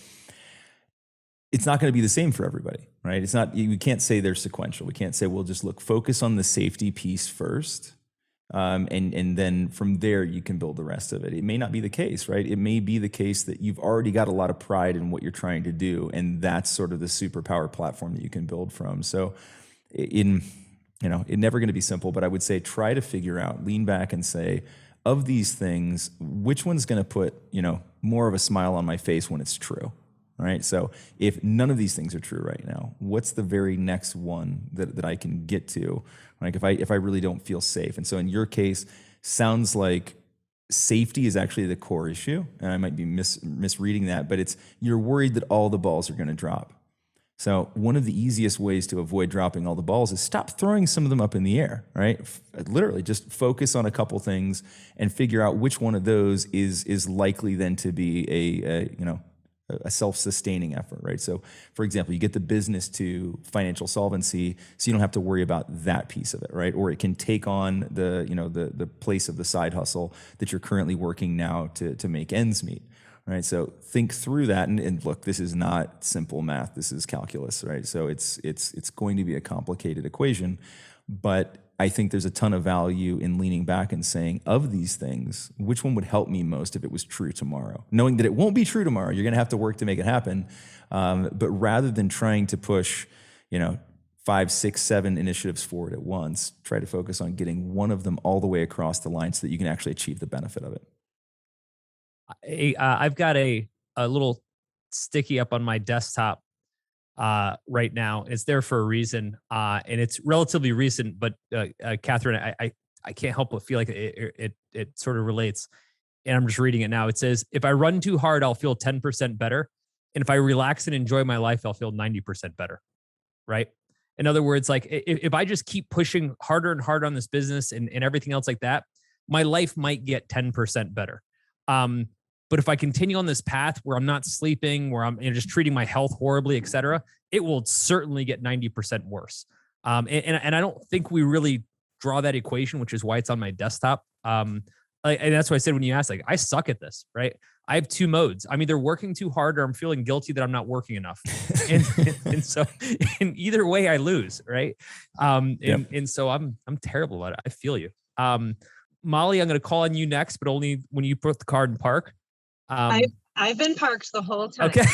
it's not going to be the same for everybody, right? It's not, we can't say they're sequential. We can't say, well, just focus on the safety piece first. And then from there, you can build the rest of it. It may not be the case, right? It may be the case that you've already got a lot of pride in what you're trying to do, and that's sort of the superpower platform that you can build from. So it's never going to be simple, but I would say try to figure out, lean back and say, of these things, which one's going to put, more of a smile on my face when it's true? Right. So if none of these things are true right now, what's the very next one that I can get to? If I really don't feel safe. And so in your case, sounds like safety is actually the core issue. And I might be misreading that, but you're worried that all the balls are going to drop. So one of the easiest ways to avoid dropping all the balls is stop throwing some of them up in the air, right? Literally just focus on a couple things and figure out which one of those is likely then to be a self-sustaining effort, right? So for example, you get the business to financial solvency, so you don't have to worry about that piece of it, right? Or it can take on the place of the side hustle that you're currently working now to make ends meet. Right, so think through that, and look, this is not simple math. This is calculus, right? So it's going to be a complicated equation, but I think there's a ton of value in leaning back and saying, of these things, which one would help me most if it was true tomorrow? Knowing that it won't be true tomorrow, you're going to have to work to make it happen. But rather than trying to push, 5, 6, 7 initiatives forward at once, try to focus on getting one of them all the way across the line so that you can actually achieve the benefit of it. I've got a little sticky up on my desktop right now. It's there for a reason, and it's relatively recent. But Catherine, I can't help but feel like it sort of relates. And I'm just reading it now. It says, "If I run too hard, I'll feel 10% better, and if I relax and enjoy my life, I'll feel 90% better." Right? In other words, like if I just keep pushing harder and harder on this business and everything else like that, my life might get 10% better. But if I continue on this path where I'm not sleeping, where I'm just treating my health horribly, et cetera, it will certainly get 90% worse. And I don't think we really draw that equation, which is why it's on my desktop. And that's why I said when you asked, like, I suck at this, right? I have two modes. I'm either working too hard or I'm feeling guilty that I'm not working enough. And so in either way, I lose, right? And so I'm terrible at it. I feel you. Molly, I'm going to call on you next, but only when you put the card in park. I've been parked the whole time. Okay.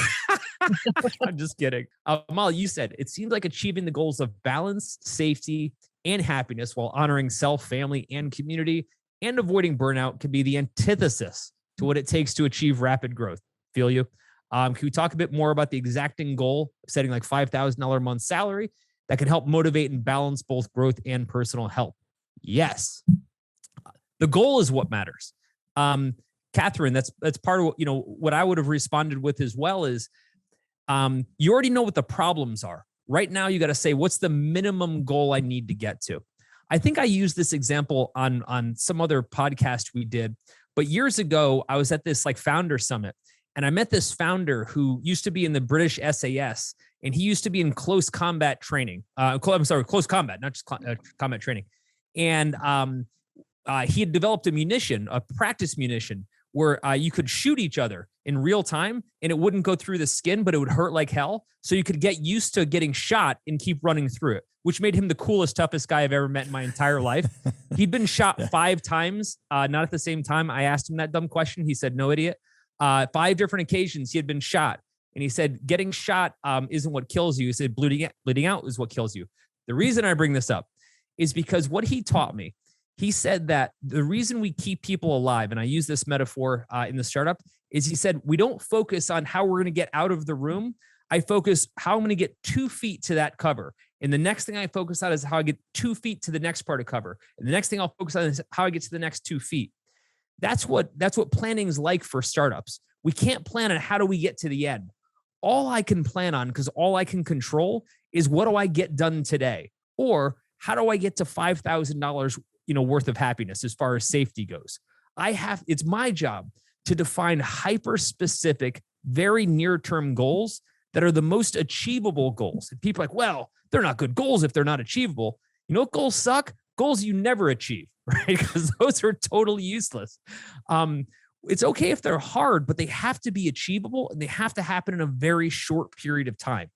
I'm just kidding. Molly, you said it seems like achieving the goals of balance, safety, and happiness while honoring self, family, and community and avoiding burnout can be the antithesis to what it takes to achieve rapid growth. Feel you? Can we talk a bit more about the exacting goal of setting like $5,000 a month salary that can help motivate and balance both growth and personal health? Yes. The goal is what matters. Catherine, that's part of what I would have responded with as well is you already know what the problems are. Right now, you got to say, what's the minimum goal I need to get to? I think I used this example on some other podcast we did, but years ago, I was at this like founder summit and I met this founder who used to be in the British SAS and he used to be in close combat training. Close combat, not just combat training. And he had developed a practice munition, where you could shoot each other in real time and it wouldn't go through the skin, but it would hurt like hell. So you could get used to getting shot and keep running through it, which made him the coolest, toughest guy I've ever met in my entire life. He'd been shot 5 times, not at the same time. I asked him that dumb question. He said, no, idiot. 5 different occasions he had been shot. And he said, getting shot isn't what kills you. He said, bleeding out is what kills you. The reason I bring this up is because what he taught me, he said that the reason we keep people alive, and I use this metaphor in the startup, is he said, we don't focus on how we're going to get out of the room. I focus how I'm going to get 2 feet to that cover. And the next thing I focus on is how I get 2 feet to the next part of cover. And the next thing I'll focus on is how I get to the next 2 feet. That's what planning is like for startups. We can't plan on how do we get to the end. All I can plan on, because all I can control, is what do I get done today? Or how do I get to $5,000 worth of happiness as far as safety goes? It's my job to define hyper-specific, very near-term goals that are the most achievable goals. And people are like, well, they're not good goals if they're not achievable. You know what goals suck? Goals you never achieve, right? Because those are totally useless. It's okay if they're hard, but they have to be achievable and they have to happen in a very short period of time.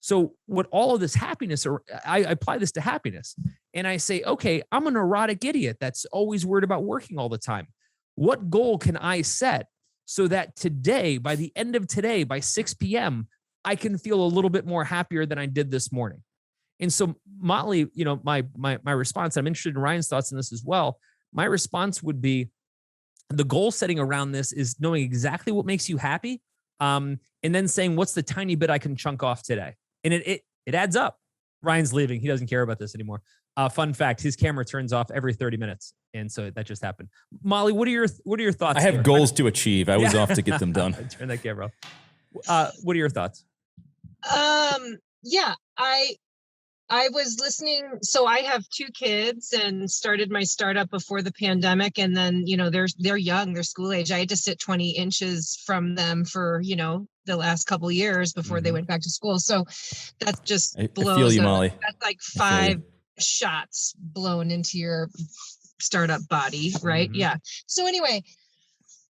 So what all of this happiness, or I apply this to happiness, and I say, okay, I'm a neurotic idiot that's always worried about working all the time. What goal can I set so that today, by the end of today, by 6 p.m., I can feel a little bit more happier than I did this morning? And so, Motley, my response, I'm interested in Ryan's thoughts on this as well. My response would be, the goal setting around this is knowing exactly what makes you happy, and then saying, what's the tiny bit I can chunk off today? And it adds up. Ryan's leaving. He doesn't care about this anymore. Fun fact: his camera turns off every 30 minutes, and so that just happened. Molly, what are your thoughts? I have goals to achieve. I was off to get them done. Turn that camera off. What are your thoughts? Yeah, I was listening. So I have 2 kids and started my startup before the pandemic. And then, they're young, they're school age. I had to sit 20 inches from them for, the last couple of years before they went back to school. So that just blows. I feel you, Molly. That's like 5 shots blown into your startup body, right? Mm-hmm. Yeah. So anyway,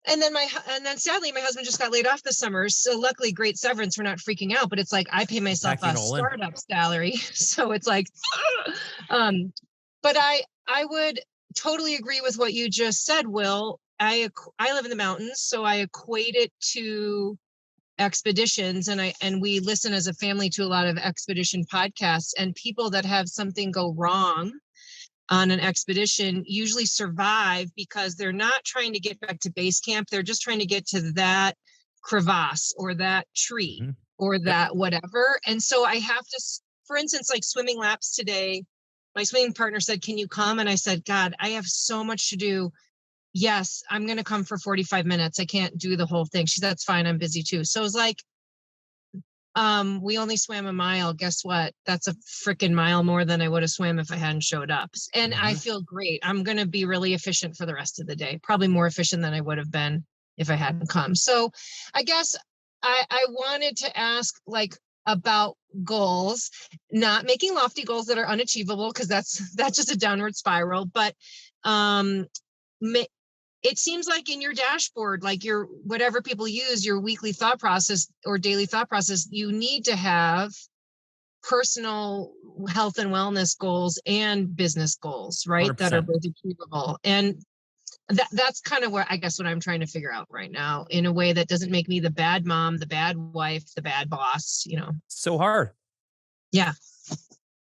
and then sadly, my husband just got laid off this summer. So luckily, great severance. We're not freaking out, but it's like I pay myself a startup salary, so it's like, But I would totally agree with what you just said, Will. I live in the mountains, so I equate it to expeditions, and we listen as a family to a lot of expedition podcasts. And people that have something go wrong on an expedition usually survive because they're not trying to get back to base camp. They're just trying to get to that crevasse or that tree or that whatever. And so I have to, for instance, like swimming laps today, my swimming partner said, "Can you come?" And I said, "God, I have so much to do. Yes, I'm going to come for 45 minutes. I can't do the whole thing." She said, "That's fine. I'm busy too." So it was like, we only swam a mile. Guess what? That's a freaking mile more than I would have swam if I hadn't showed up. And I feel great. I'm going to be really efficient for the rest of the day, probably more efficient than I would have been if I hadn't come. So I guess I wanted to ask about goals, not making lofty goals that are unachievable, because that's just a downward spiral. But it seems like in your dashboard, like your whatever people use, your weekly thought process or daily thought process, you need to have personal health and wellness goals and business goals, right? 100%. That are both achievable. And that's kind of what I'm trying to figure out right now, in a way that doesn't make me the bad mom, the bad wife, the bad boss, So hard. Yeah.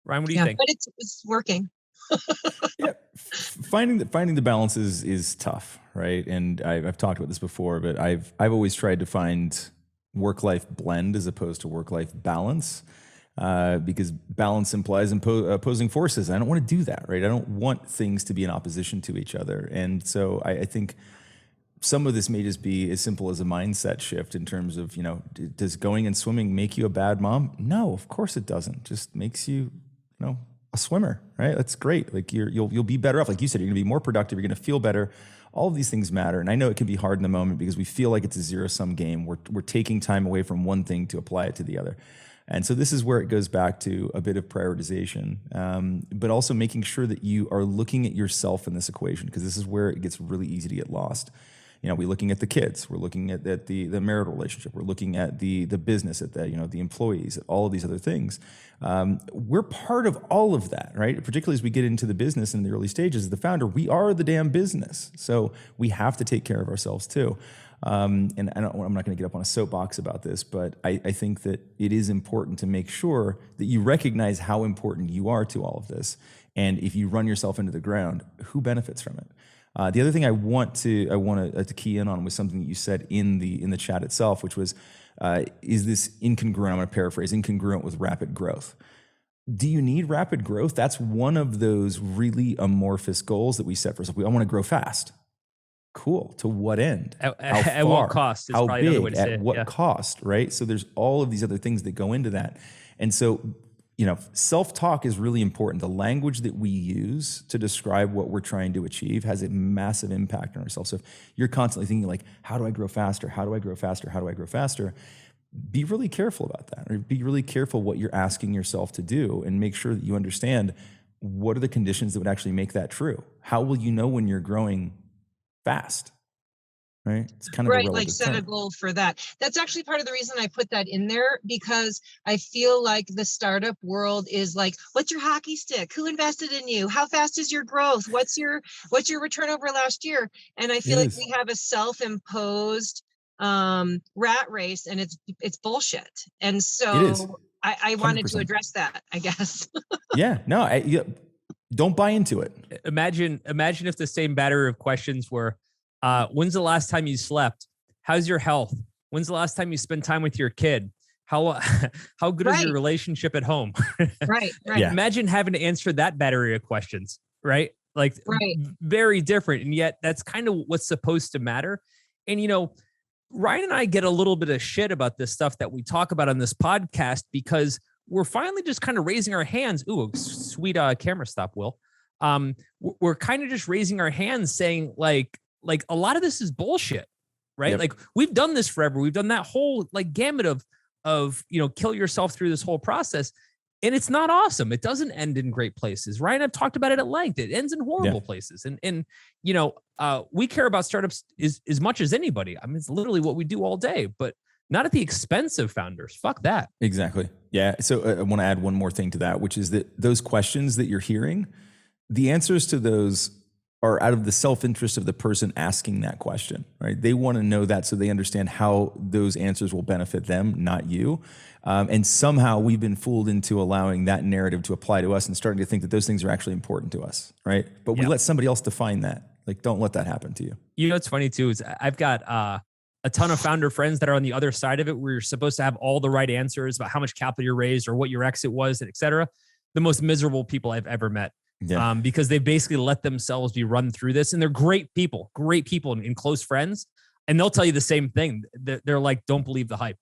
Ryan, what do you think? But it's working. Yeah, finding the balance is tough, right? And I've talked about this before, but I've always tried to find work-life blend as opposed to work-life balance, because balance implies opposing forces. I don't want to do that, right? I don't want things to be in opposition to each other, and so I think some of this may just be as simple as a mindset shift in terms of, does going and swimming make you a bad mom? No, of course it doesn't. It just makes you, a swimmer, right? That's great. Like you'll be better off. Like you said, you're gonna be more productive. You're gonna feel better. All of these things matter. And I know it can be hard in the moment because we feel like it's a zero-sum game. We're taking time away from one thing to apply it to the other. And so this is where it goes back to a bit of prioritization, but also making sure that you are looking at yourself in this equation, because this is where it gets really easy to get lost. We're looking at the kids, we're looking at the marital relationship, we're looking at the business, at the employees, at all of these other things. We're part of all of that, right? Particularly as we get into the business in the early stages, as the founder, we are the damn business. So we have to take care of ourselves too. And I'm not going to get up on a soapbox about this, but I think that it is important to make sure that you recognize how important you are to all of this. And if you run yourself into the ground, who benefits from it? The other thing I want to key in on was something that you said in the chat itself, which was, is this incongruent? I'm going to paraphrase, incongruent with rapid growth. Do you need rapid growth? That's one of those really amorphous goals that we set for ourselves. I want to grow fast. Cool. To what end? At what cost? How big? At what cost? Right. So there's all of these other things that go into that, and so. Self-talk is really important. The language that we use to describe what we're trying to achieve has a massive impact on ourselves. So if you're constantly thinking like, how do I grow faster? How do I grow faster? How do I grow faster? Be really careful about that, or be really careful what you're asking yourself to do, and make sure that you understand what are the conditions that would actually make that true. How will you know when you're growing fast? Right. It's kind of right. Like set a goal for that. That's actually part of the reason I put that in there, because I feel like the startup world is like, what's your hockey stick? Who invested in you? How fast is your growth? What's your return over last year? And I feel like we have a self-imposed rat race, and it's bullshit. And so I wanted to address that, I guess. Yeah. No, don't buy into it. Imagine if the same battery of questions were, when's the last time you slept? How's your health? When's the last time you spent time with your kid? How how good is your relationship at home? Right. Yeah. Imagine having to answer that battery of questions, right? Like very different. And yet that's kind of what's supposed to matter. And, you know, Ryan and I get a little bit of shit about this stuff that we talk about on this podcast because we're finally just kind of raising our hands. Ooh, sweet camera stop, Will. We're kind of just raising our hands saying like a lot of this is bullshit, right? Yep. Like we've done this forever. We've done that whole like gamut of, you know, kill yourself through this whole process. And it's not awesome. It doesn't end in great places. Ryan, I've talked about it at length. It ends in horrible places. And you know, we care about startups as much as anybody. I mean, it's literally what we do all day, but not at the expense of founders. Fuck that. Exactly. Yeah. So I want to add one more thing to that, which is that those questions that you're hearing, the answers to those are out of the self-interest of the person asking that question, right? They want to know that so they understand how those answers will benefit them, not you. And somehow we've been fooled into allowing that narrative to apply to us and starting to think that those things are actually important to us, right? But we let somebody else define that. Like, don't let that happen to you. You know, what's funny too is I've got a ton of founder friends that are on the other side of it, where you're supposed to have all the right answers about how much capital you raised or what your exit was, et cetera. The most miserable people I've ever met. Yeah. Because they basically let themselves be run through this, and they're great people and close friends. And they'll tell you the same thing. They're like, don't believe the hype.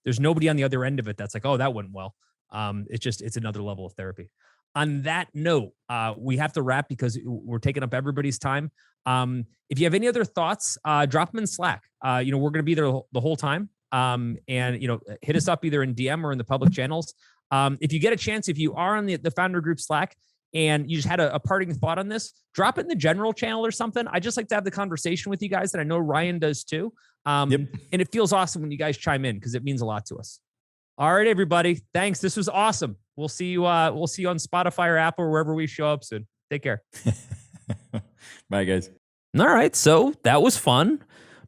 There's nobody on the other end of it that's like, oh, that went well. It's another level of therapy. On that note, we have to wrap because we're taking up everybody's time. If you have any other thoughts, drop them in Slack. You know, we're going to be there the whole time. And, you know, hit us up either in DM or in the public channels. If you get a chance, if you are on the founder group Slack, and you just had a parting thought on this, drop it in the general channel or something. I just like to have the conversation with you guys that I know Ryan does too. And it feels awesome when you guys chime in because it means a lot to us. All right, everybody. Thanks. This was awesome. We'll see you on Spotify or Apple or wherever we show up soon. Take care. Bye, guys. All right. So that was fun,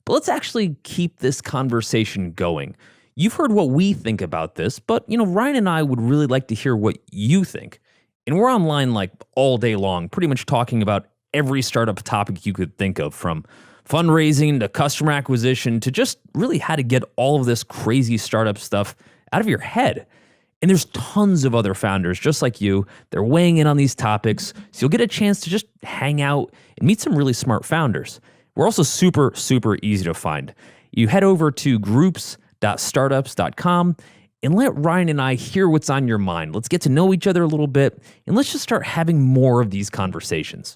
but let's actually keep this conversation going. You've heard what we think about this, but you know, Ryan and I would really like to hear what you think. And we're online like all day long, pretty much talking about every startup topic you could think of, from fundraising to customer acquisition to just really how to get all of this crazy startup stuff out of your head. And there's tons of other founders just like you. They're weighing in on these topics, so you'll get a chance to just hang out and meet some really smart founders. We're also super, super easy to find. You head over to groups.startups.com and let Ryan and I hear what's on your mind. Let's get to know each other a little bit, and let's just start having more of these conversations.